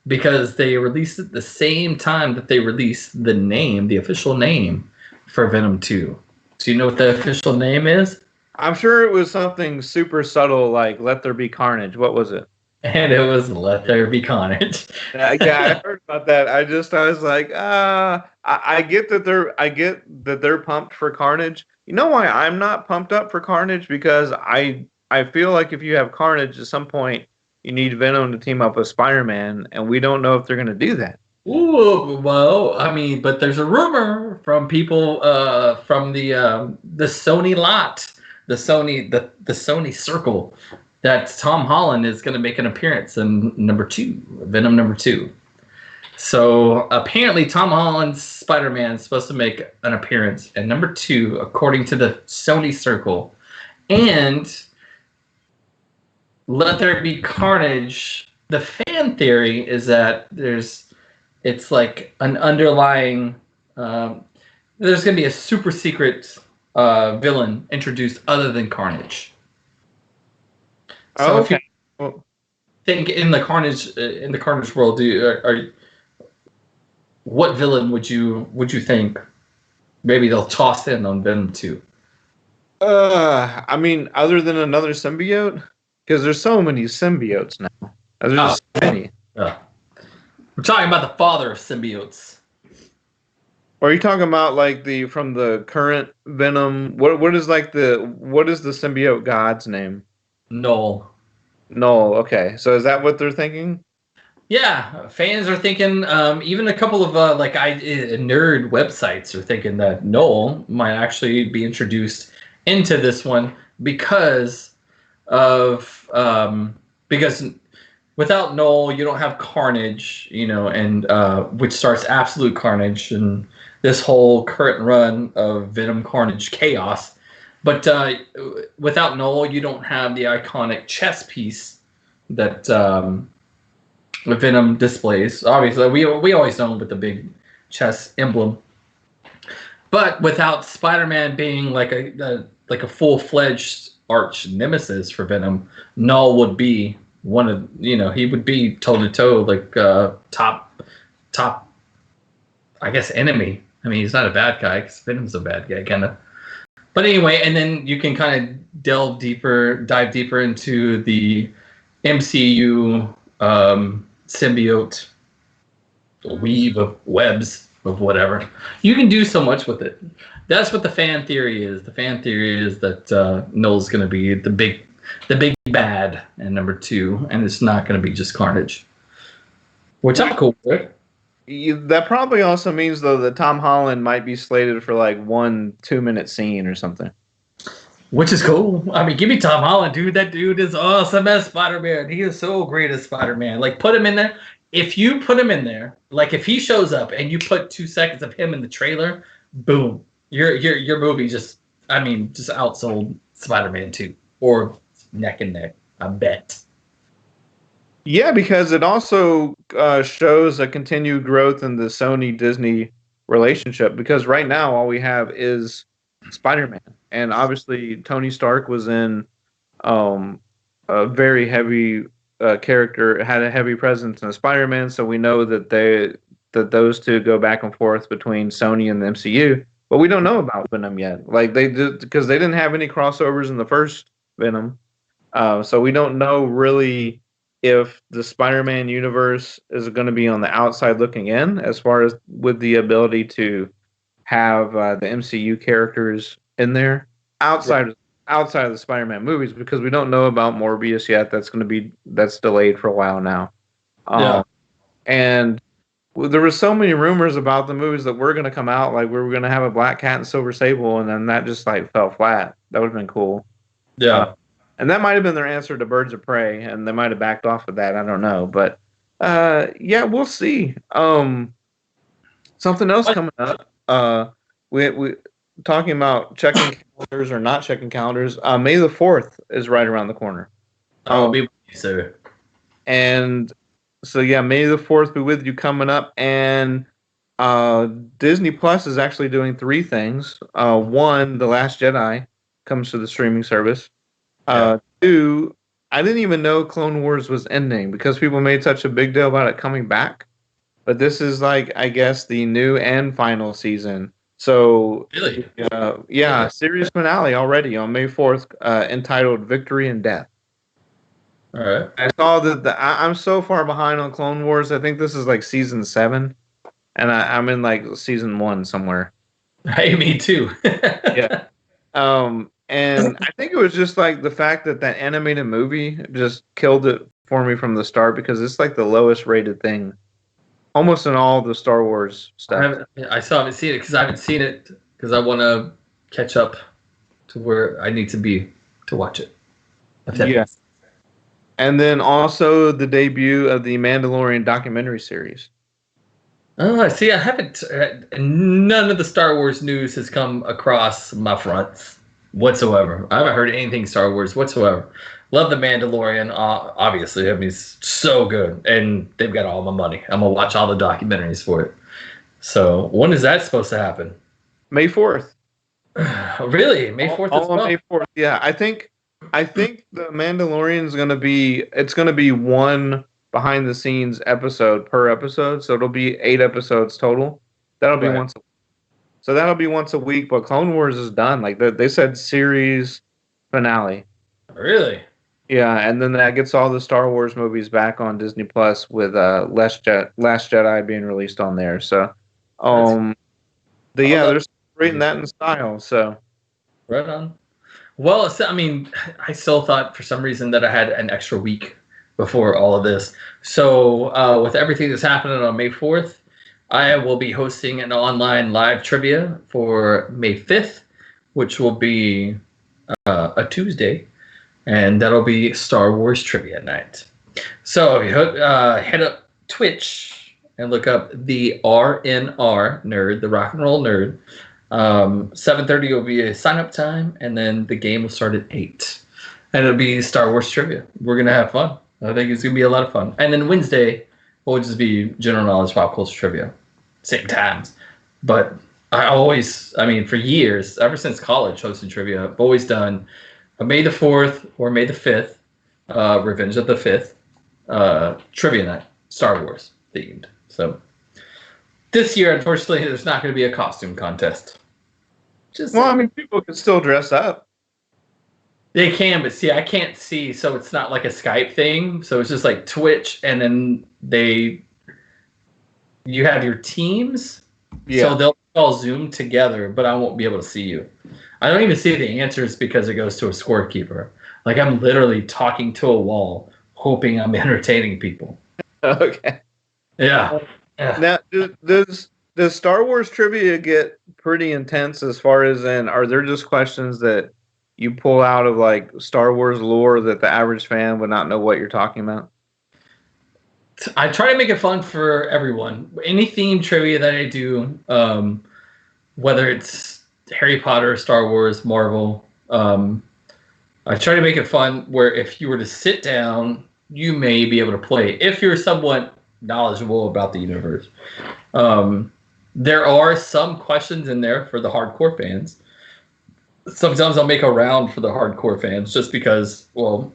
[SPEAKER 2] because they released it the same time that they released the official name for Venom 2. Do you know what the official name is?
[SPEAKER 1] I'm sure it was something super subtle like Let There Be Carnage. What was it?
[SPEAKER 2] And it was Let There Be Carnage.
[SPEAKER 1] Yeah, I heard about that. I was like, I get that they're pumped for Carnage. You know why I'm not pumped up for Carnage? Because I feel like if you have Carnage at some point, you need Venom to team up with Spider-Man, and we don't know if they're going to do that.
[SPEAKER 2] Ooh, well, I mean, but there's a rumor from people from the Sony lot, the Sony circle, that Tom Holland is going to make an appearance in Venom number 2. So apparently, Tom Holland's Spider-Man is supposed to make an appearance at number 2, according to the Sony Circle, and Let There Be Carnage. The fan theory is that it's like an underlying. There's going to be a super secret villain introduced other than Carnage. So if you think in the Carnage world, what villain would you think? Maybe they'll toss in on Venom 2.
[SPEAKER 1] I mean, other than another symbiote, because there's so many symbiotes now. There's so many.
[SPEAKER 2] We're talking about the father of symbiotes.
[SPEAKER 1] Or are you talking about like from the current Venom? What is the symbiote god's name?
[SPEAKER 2] Null.
[SPEAKER 1] Okay. So is that what they're thinking?
[SPEAKER 2] Yeah, fans are thinking. Even a couple of nerd websites are thinking that Null might actually be introduced into this one because without Null you don't have Carnage, and which starts Absolute Carnage and this whole current run of Venom Carnage chaos. But without Null, you don't have the iconic chess piece that Venom displays. Obviously, we always know him with the big chess emblem. But without Spider-Man being like a full-fledged arch nemesis for Venom, Null would be one of he would be toe-to-toe like top, I guess, enemy. I mean, he's not a bad guy because Venom's a bad guy, kind of. But anyway, and then you can kind of dive deeper into the MCU symbiote weave of webs of whatever. You can do so much with it. That's what the fan theory is. The fan theory is that Null's going to be the big bad in number 2, and it's not going to be just Carnage, which I'm cool with.
[SPEAKER 1] That probably also means, though, that Tom Holland might be slated for like 1 2-minute scene or something.
[SPEAKER 2] Which is cool. I mean, give me Tom Holland, dude. That dude is awesome as Spider-Man. He is so great as Spider-Man. Like, put him in there. If you put him in there, like if he shows up and you put 2 seconds of him in the trailer, boom. Your movie just outsold Spider-Man 2. Or neck and neck, I bet.
[SPEAKER 1] Yeah, because it also shows a continued growth in the Sony-Disney relationship. Because right now, all we have is Spider-Man. And obviously, Tony Stark was in a very heavy character, had a heavy presence in Spider-Man. So we know that those two go back and forth between Sony and the MCU. But we don't know about Venom yet. Like they did, because they didn't have any crossovers in the first Venom. So we don't know really if the Spider-Man universe is going to be on the outside looking in, as far as with the ability to have the MCU characters in there outside of the Spider-Man movies, because we don't know about Morbius yet. That's delayed for a while now. And there were so many rumors about the movies that were going to come out, like we were going to have a Black Cat and Silver Sable, and then that just like fell flat. That would have been cool.
[SPEAKER 2] Yeah.
[SPEAKER 1] And that might have been their answer to Birds of Prey, and they might have backed off of that. I don't know, but yeah, we'll see. Something else coming up. We talking about checking calendars or not checking calendars. May the 4th is right around the corner.
[SPEAKER 2] I'll be with you, sir.
[SPEAKER 1] And so yeah, May the 4th be with you coming up, and Disney Plus is actually doing 3 things. 1, The Last Jedi comes to the streaming service. 2, I didn't even know Clone Wars was ending because people made such a big deal about it coming back. But this is like, I guess, the new and final season. So,
[SPEAKER 2] really?
[SPEAKER 1] Series finale already on May 4th, entitled Victory and Death.
[SPEAKER 2] All right.
[SPEAKER 1] I saw that I'm so far behind on Clone Wars. I think this is like season 7, and I'm in like season 1 somewhere.
[SPEAKER 2] Hey, me too.
[SPEAKER 1] Yeah. And I think it was just like the fact that animated movie just killed it for me from the start, because it's like the lowest rated thing almost in all the Star Wars stuff.
[SPEAKER 2] I still haven't seen it because I haven't seen it because I want to catch up to where I need to be to watch it.
[SPEAKER 1] Yeah. And then also the debut of the Mandalorian documentary series.
[SPEAKER 2] Oh, I see. I haven't. None of the Star Wars news has come across my fronts whatsoever. I haven't heard anything Star Wars whatsoever. Love the Mandalorian. Obviously, I mean, it's so good, and they've got all my money. I'm gonna watch all the documentaries for it. So, when is that supposed to happen?
[SPEAKER 1] May 4th.
[SPEAKER 2] Really, May 4th as
[SPEAKER 1] All on
[SPEAKER 2] well.
[SPEAKER 1] May 4th. Yeah, I think the Mandalorian is gonna be one behind the scenes episode per episode, so it'll be 8 episodes total. That'll be
[SPEAKER 2] Right.
[SPEAKER 1] so that'll be once a week. But Clone Wars is done. Like they said, series finale.
[SPEAKER 2] Really?
[SPEAKER 1] Yeah, and then that gets all the Star Wars movies back on Disney Plus with Last Jedi being released on there. So,
[SPEAKER 2] That's
[SPEAKER 1] um,
[SPEAKER 2] all
[SPEAKER 1] they're
[SPEAKER 2] that.
[SPEAKER 1] celebrating that in style. So.
[SPEAKER 2] Right on. Well, I mean, I still thought for some reason that I had an extra week before all of this. So, with everything that's happening on May 4th, I will be hosting an online live trivia for May 5th, which will be a Tuesday, and that'll be Star Wars Trivia Night. So, if you head up Twitch and look up the RNR Nerd, the Rock and Roll Nerd. 7:30 will be a sign up time, and then the game will start at 8. And it'll be Star Wars trivia. We're gonna have fun. I think it's gonna be a lot of fun. And then Wednesday will just be general knowledge pop culture trivia. Same times. But I mean, for years, ever since college hosting trivia, I've always done a May the 4th or May the 5th, Revenge of the 5th, trivia night, Star Wars themed. So this year, unfortunately, there's not going to be a costume contest.
[SPEAKER 1] Well, I mean, people can still dress up.
[SPEAKER 2] They can, but see, I can't see, so it's not like a Skype thing. So it's just like Twitch, and then you have your teams.
[SPEAKER 1] Yeah.
[SPEAKER 2] So they'll all Zoom together, but I won't be able to see you. I don't even see the answers because it goes to a scorekeeper. Like I'm literally talking to a wall, hoping I'm entertaining people.
[SPEAKER 1] Okay.
[SPEAKER 2] Yeah.
[SPEAKER 1] Now, does Star Wars trivia get pretty intense as far as are there just questions that you pull out of like Star Wars lore that the average fan would not know what you're talking about?
[SPEAKER 2] I try to make it fun for everyone. Any theme trivia that I do, whether it's Harry Potter, Star Wars, Marvel, I try to make it fun where if you were to sit down, you may be able to play if you're somewhat knowledgeable about the universe. There are some questions in there for the hardcore fans. Sometimes I'll make a round for the hardcore fans just because, well,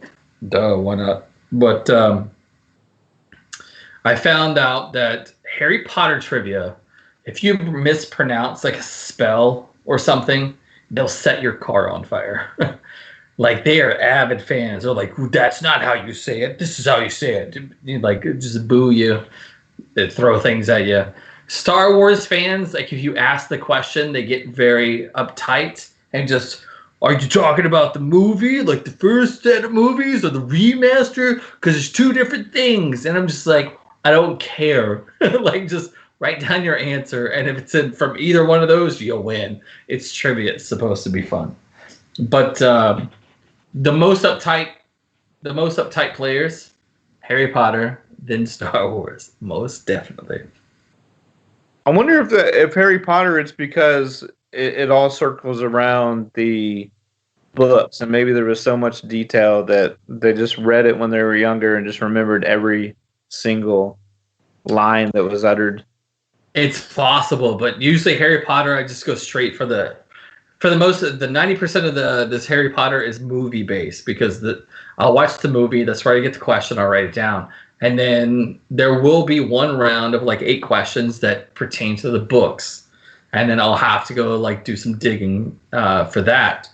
[SPEAKER 2] duh, why not? But I found out that Harry Potter trivia, if you mispronounce like a spell or something, they'll set your car on fire. Like they are avid fans. They're like, that's not how you say it. This is how you say it. Like just boo you. They throw things at you. Star Wars fans, like if you ask the question, they get very uptight and just, are you talking about the movie, like the first set of movies or the remaster? Because it's two different things. And I'm just like, I don't care. Like just write down your answer. And if it's from either one of those, you'll win. It's trivia. It's supposed to be fun. But the most uptight players, Harry Potter, then Star Wars, most definitely.
[SPEAKER 1] I wonder if Harry Potter, it's because it all circles around the books, and maybe there was so much detail that they just read it when they were younger and just remembered every single line that was uttered.
[SPEAKER 2] It's possible, but usually Harry Potter, I just go straight for the 90% of this Harry Potter is movie based because I'll watch the movie, that's where I get the question, I'll write it down. And then there will be one round of like 8 questions that pertain to the books. And then I'll have to go like do some digging for that.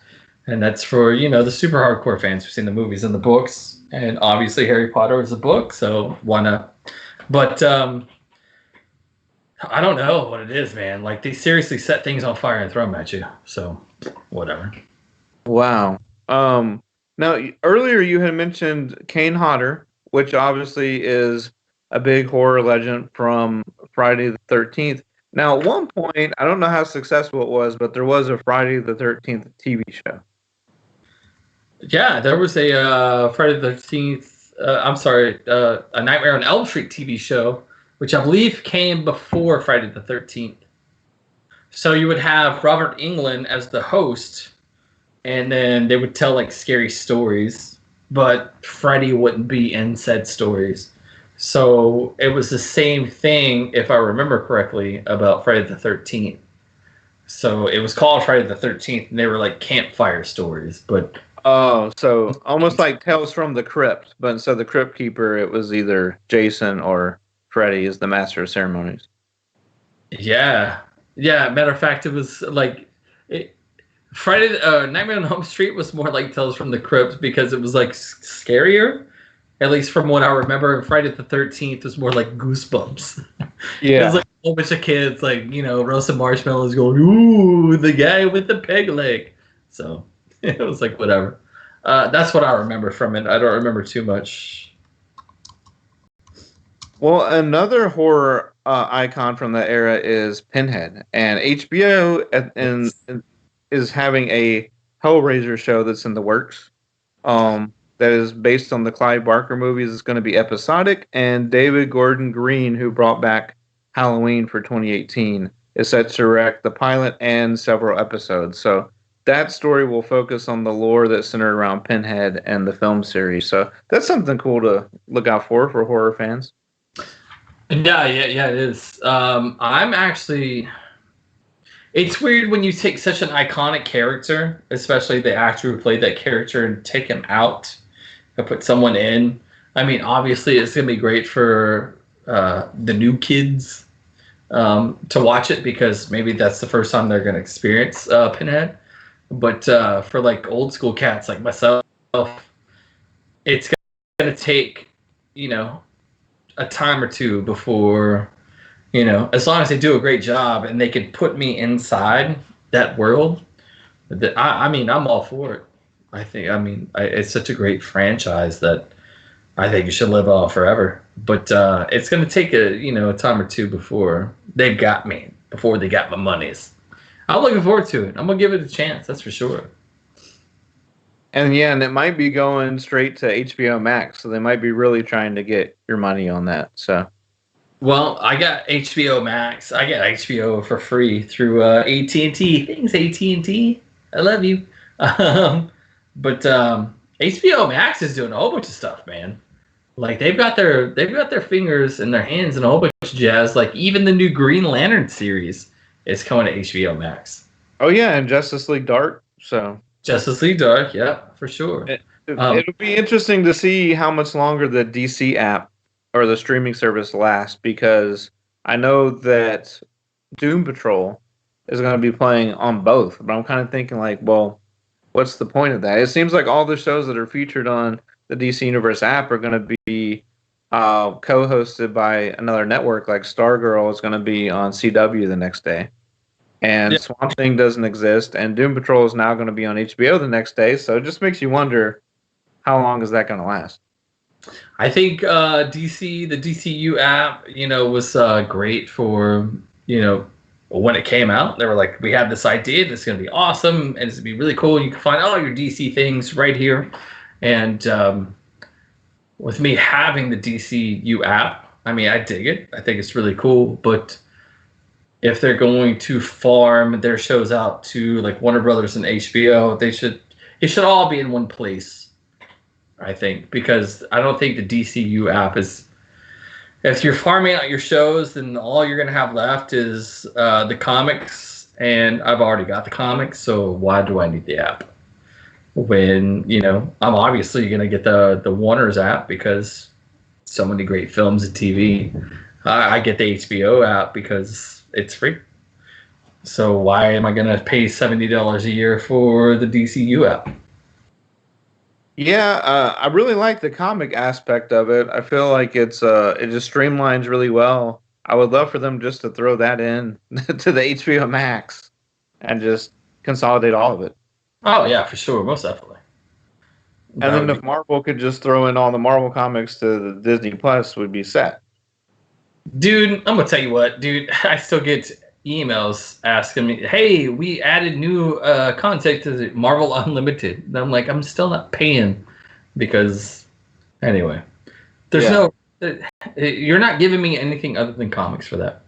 [SPEAKER 2] And that's for, the super hardcore fans who've seen the movies and the books. And obviously Harry Potter is a book, so why not? But I don't know what it is, man. Like they seriously set things on fire and throw them at you. So whatever.
[SPEAKER 1] Wow. Now earlier you had mentioned Kane Hodder, which obviously is a big horror legend from Friday the 13th. Now, at one point, I don't know how successful it was, but there was a Friday the 13th TV show.
[SPEAKER 2] Yeah, there was a Friday the 13th, a Nightmare on Elm Street TV show which I believe came before Friday the 13th. So you would have Robert Englund as the host, and then they would tell like scary stories, but Freddy wouldn't be in said stories. So it was the same thing, if I remember correctly, about Friday the 13th. So it was called Friday the 13th, and they were like campfire stories. But
[SPEAKER 1] Oh, so almost like Tales from the Crypt, but instead of the Crypt Keeper, it was either Jason or Freddy as the Master of Ceremonies.
[SPEAKER 2] yeah, yeah. Matter of fact, it was like Friday. Nightmare on Elm Street was more like Tales from the Crypt because it was like scarier. At least from what I remember, and Friday the 13th was more like Goosebumps. It was
[SPEAKER 1] Yeah.
[SPEAKER 2] like a whole bunch of kids, like, you know, roasting marshmallows going, ooh, the guy with the peg leg. So it was like, whatever. That's what I remember from it. I don't remember too much.
[SPEAKER 1] Well, another horror icon from that era is Pinhead, and HBO is having a Hellraiser show that's in the works. That is based on the Clive Barker movies. It's going to be episodic, and David Gordon Green, who brought back Halloween for 2018, is set to direct the pilot and several episodes. So that story will focus on the lore that's centered around Pinhead and the film series. So that's something cool to look out for horror fans.
[SPEAKER 2] Yeah, it is. I'm actually. It's weird when you take such an iconic character, especially the actor who played that character, and take him out and put someone in. I mean, obviously, it's going to be great for the new kids to watch it because maybe that's the first time they're going to experience Pinhead. But for like old school cats like myself, it's going to take, you know, a time or two before, you know, as long as they do a great job and they can put me inside that world, I mean, I'm all for it. It's such a great franchise that I think it should live on forever. But it's going to take a time or two before they've got me, before they got my monies. I'm looking forward to it. I'm going to give it a chance, that's for sure.
[SPEAKER 1] And yeah, and it might be going straight to HBO Max, so they might be really trying to get your money on that. So,
[SPEAKER 2] well, I got HBO Max. I got HBO for free through AT&T. Thanks, AT&T. I love you. But HBO Max is doing a whole bunch of stuff, man. Like they've got their fingers and their hands in a whole bunch of jazz. Like even the new Green Lantern series is coming to HBO Max.
[SPEAKER 1] oh yeah, and Justice League Dark. So
[SPEAKER 2] Justice League Dark, yeah, for sure.
[SPEAKER 1] it'll be interesting to see how much longer the DC app or the streaming service lasts because I know that Doom Patrol is going to be playing on both, but I'm kind of thinking like, well, what's the point of that? It seems like all the shows that are featured on the DC Universe app are going to be co-hosted by another network. Like Stargirl is going to be on CW the next day, and
[SPEAKER 2] Yeah.
[SPEAKER 1] Swamp Thing doesn't exist, and Doom Patrol is now going to be on HBO the next day. So it just makes you wonder how long is that going to last.
[SPEAKER 2] I think the DCU app, was great for, when it came out. They were like, we have this idea that's going to be awesome and it's going to be really cool. You can find all your DC things right here. And with me having the DCU app, I mean, I dig it. I think it's really cool. But if they're going to farm their shows out to like Warner Brothers and HBO, it should all be in one place. I think, because I don't think the DCU app is. If you're farming out your shows, then all you're gonna have left is the comics, and I've already got the comics, so why do I need the app? When I'm obviously gonna get the Warner's app because so many great films and TV. I get the HBO app because it's free. So why am I gonna pay $70 a year for the DCU app?
[SPEAKER 1] Yeah, I really like the comic aspect of it. I feel like it just streamlines really well. I would love for them just to throw that in to the HBO Max and just consolidate all of it.
[SPEAKER 2] Oh yeah, for sure, most definitely.
[SPEAKER 1] And then if Marvel could just throw in all the Marvel comics to the Disney Plus, would be set.
[SPEAKER 2] Dude, I'm gonna tell you what, dude. I still get emails asking me, "Hey, we added new content to the Marvel Unlimited." And I'm like, I'm still not paying because, anyway, there's no You're not giving me anything other than comics for that.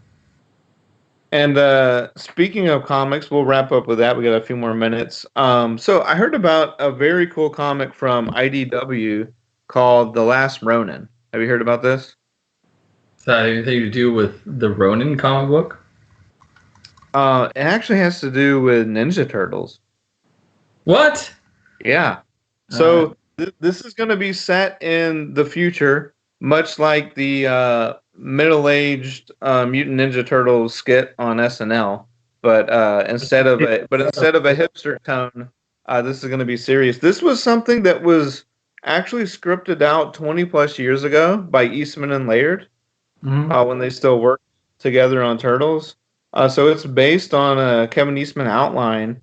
[SPEAKER 1] And speaking of comics, we'll wrap up with that. We got a few more minutes. So I heard about a very cool comic from IDW called The Last Ronin. Have you heard about this?
[SPEAKER 2] Does that have anything to do with the Ronin comic book?
[SPEAKER 1] It actually has to do with Ninja Turtles.
[SPEAKER 2] What?
[SPEAKER 1] Yeah. So this is going to be set in the future, much like the middle-aged Mutant Ninja Turtles skit on SNL. But instead of a hipster tone, this is going to be serious. This was something that was actually scripted out 20 plus years ago by Eastman and Laird when they still worked together on Turtles. So it's based on a Kevin Eastman outline.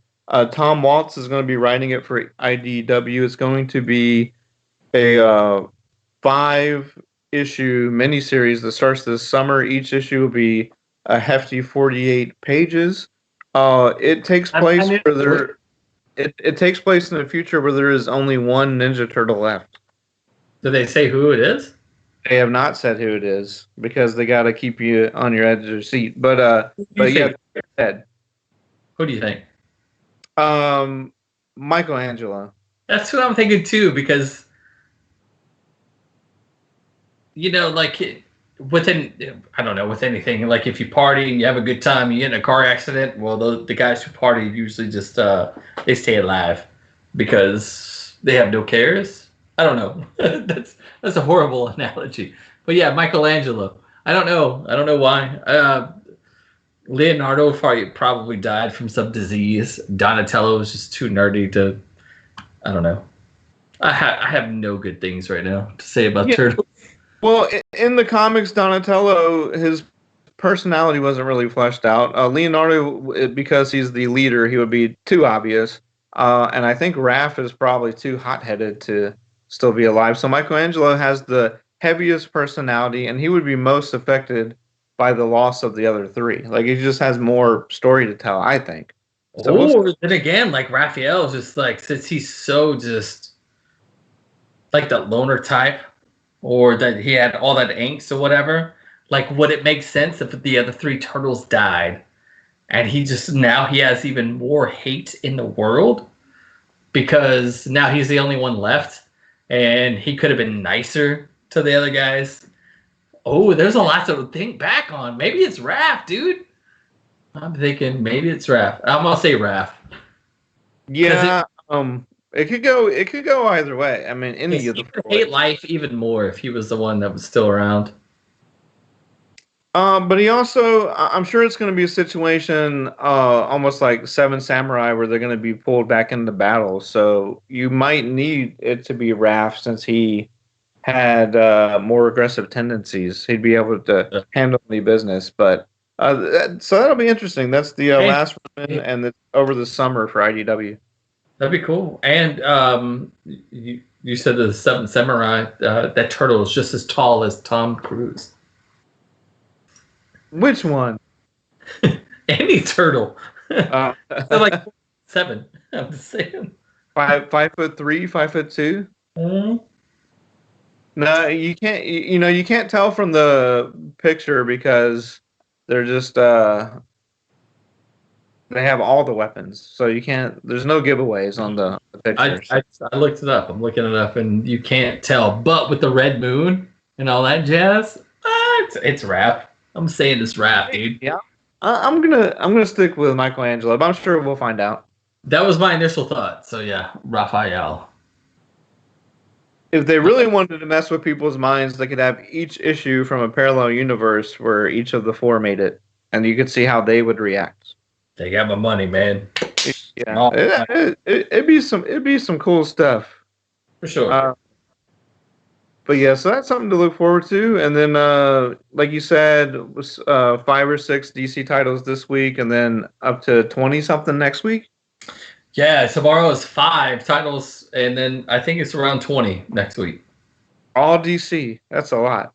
[SPEAKER 1] Tom Waltz is going to be writing it for IDW. It's going to be a 5-issue miniseries that starts this summer. Each issue will be a hefty 48 pages. It takes place it takes place in a future where there is only one Ninja Turtle left.
[SPEAKER 2] Do they say who it is?
[SPEAKER 1] They have not said who it is because they got to keep you on your edge of your seat. But yeah, Ed.
[SPEAKER 2] Who do you think?
[SPEAKER 1] Michelangelo.
[SPEAKER 2] That's what I'm thinking too, because like with anything, like if you party and you have a good time, you get in a car accident. Well, the guys who party usually just they stay alive because they have no cares. I don't know. That's a horrible analogy, but yeah, Michelangelo. I don't know why. Leonardo probably died from some disease. Donatello was just too nerdy to. I don't know. I have no good things right now to say about Turtles.
[SPEAKER 1] Well, in the comics, Donatello, his personality wasn't really fleshed out. Leonardo, because he's the leader, he would be too obvious. And I think Raph is probably too hot-headed to still be alive. So Michelangelo has the heaviest personality, and he would be most affected by the loss of the other three. Like, he just has more story to tell, I think.
[SPEAKER 2] So then again, like Raphael is just like, since he's so just like that loner type, or that he had all that angst or whatever, like would it make sense if the other three turtles died and he has even more hate in the world because now he's the only one left and he could have been nicer to the other guys? Oh, there's a lot to think back on. Maybe it's Raph, dude. I'm thinking maybe it's Raph. I'm gonna say Raph.
[SPEAKER 1] Yeah, it could go either way. I mean, any of the four.
[SPEAKER 2] Hate life even more if he was the one that was still around.
[SPEAKER 1] But he also, I'm sure it's going to be a situation almost like Seven Samurai where they're going to be pulled back into battle. So you might need it to be Raph since he had more aggressive tendencies. He'd be able to handle any business. But so that'll be interesting. That's the last one, and it's over the summer for IDW.
[SPEAKER 2] That'd be cool. And you said the Seven Samurai, that turtle is just as tall as Tom Cruise.
[SPEAKER 1] Which one?
[SPEAKER 2] Any turtle. They're like 7. I'm just saying.
[SPEAKER 1] 5'3", 5'2". Mm-hmm. No, you can't. You can't tell from the picture because they're just they have all the weapons, so you can't. There's no giveaways on the picture.
[SPEAKER 2] I looked it up. I'm looking it up, and you can't tell. But with the red moon and all that jazz, it's Raph. I'm saying it's Raph, dude.
[SPEAKER 1] Yeah, I'm gonna stick with Michelangelo, but I'm sure we'll find out.
[SPEAKER 2] That was my initial thought. So yeah, Raphael.
[SPEAKER 1] If they really wanted to mess with people's minds, they could have each issue from a parallel universe where each of the four made it, and you could see how they would react.
[SPEAKER 2] They got my money, man.
[SPEAKER 1] Yeah, it'd be some cool stuff
[SPEAKER 2] for sure.
[SPEAKER 1] But yeah, so that's something to look forward to. And then, like you said, 5 or 6 DC titles this week, and then up to 20 something next week.
[SPEAKER 2] Yeah, tomorrow is 5 titles, and then I think it's around 20 next week.
[SPEAKER 1] All DC. That's a lot.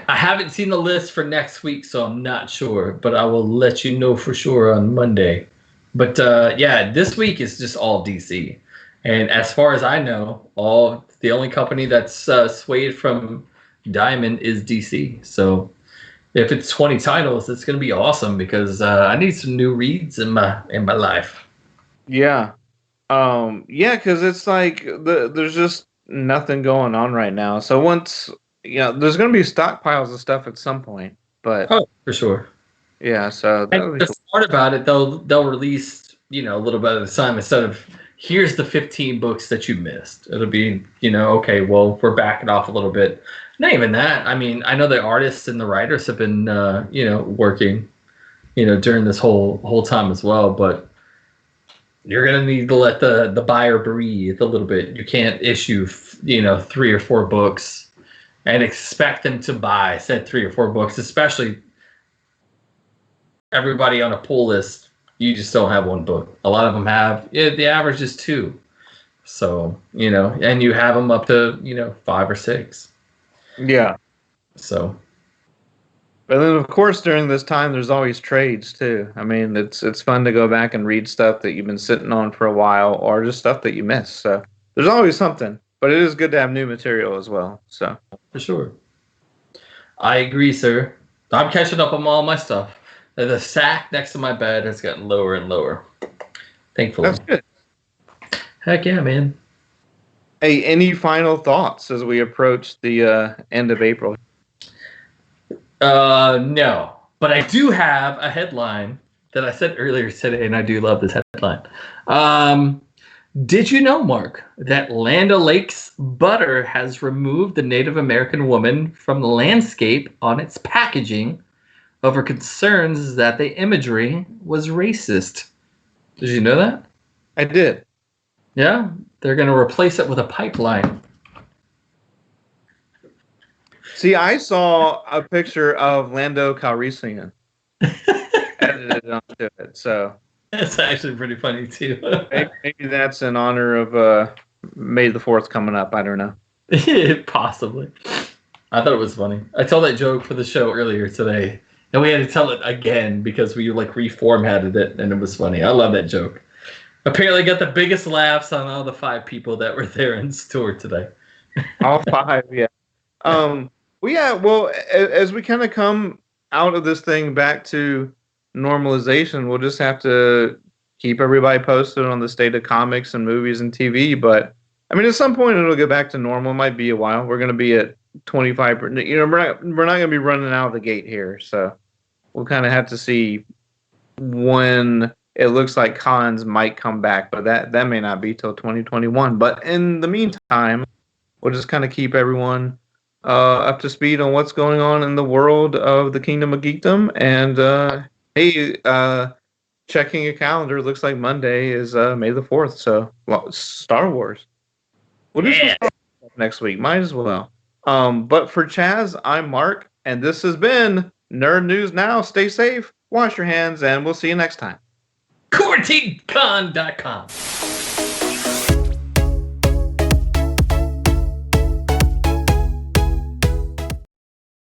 [SPEAKER 2] I haven't seen the list for next week, so I'm not sure, but I will let you know for sure on Monday. But yeah, this week is just all DC. And as far as I know, the only company that's swayed from Diamond is DC. So if it's 20 titles, it's going to be awesome because I need some new reads in my life.
[SPEAKER 1] Yeah. Yeah, because it's like there's just nothing going on right now. So once, there's going to be stockpiles of stuff at some point. But
[SPEAKER 2] Oh, for sure.
[SPEAKER 1] yeah, so
[SPEAKER 2] And
[SPEAKER 1] that'll be
[SPEAKER 2] the
[SPEAKER 1] cool.
[SPEAKER 2] smart about it, they'll release a little bit at a time instead of here's the 15 books that you missed. It'll be okay, well we're backing off a little bit. Not even that. I mean, I know the artists and the writers have been working during this whole time as well, but you're gonna need to let the buyer breathe a little bit. You can't issue 3 or 4 books and expect them to buy said 3 or 4 books, especially everybody on a pull list. You just don't have one book. A lot of them have, the average is 2. So, and you have them up to, 5 or 6.
[SPEAKER 1] Yeah.
[SPEAKER 2] So,
[SPEAKER 1] But then, of course, during this time, there's always trades too. I mean, it's fun to go back and read stuff that you've been sitting on for a while, or just stuff that you missed. So there's always something. But it is good to have new material as well. So
[SPEAKER 2] for sure. I agree, sir. I'm catching up on all my stuff. The sack next to my bed has gotten lower and lower. Thankfully.
[SPEAKER 1] that's good.
[SPEAKER 2] Heck yeah, man.
[SPEAKER 1] Hey, any final thoughts as we approach the end of April?
[SPEAKER 2] No. But I do have a headline that I said earlier today, and I do love this headline. Did you know, Mark, that Land O'Lakes butter has removed the Native American woman from the landscape on its packaging over concerns that the imagery was racist? Did you know that?
[SPEAKER 1] I did.
[SPEAKER 2] Yeah, they're going to replace it with a pipeline.
[SPEAKER 1] See, I saw a picture of Lando Calrissian edited onto it. So
[SPEAKER 2] That's actually pretty funny, too.
[SPEAKER 1] maybe that's in honor of May the 4th coming up. I don't know.
[SPEAKER 2] Possibly. I thought it was funny. I told that joke for the show earlier today, and we had to tell it again because we reformatted it, and it was funny. I love that joke. Apparently got the biggest laughs on all the 5 people that were there in store today.
[SPEAKER 1] All 5, yeah. Well, as we kind of come out of this thing back to normalization, we'll just have to keep everybody posted on the state of comics and movies and TV. But I mean, at some point it'll get back to normal. It might be a while. We're going to be at 25%. We're not going to be running out of the gate here. So we'll kind of have to see when it looks like cons might come back, but that may not be till 2021. But in the meantime, we'll just kind of keep everyone up to speed on what's going on in the world of the Kingdom of Geekdom. And hey, checking your calendar, looks like Monday is May the 4th. So Star Wars. We'll do some Star Wars next week. Might as well. But for Chaz, I'm Mark, and this has been Nerd News Now. Stay safe, wash your hands, and we'll see you next time.
[SPEAKER 2] QuarantineCon.com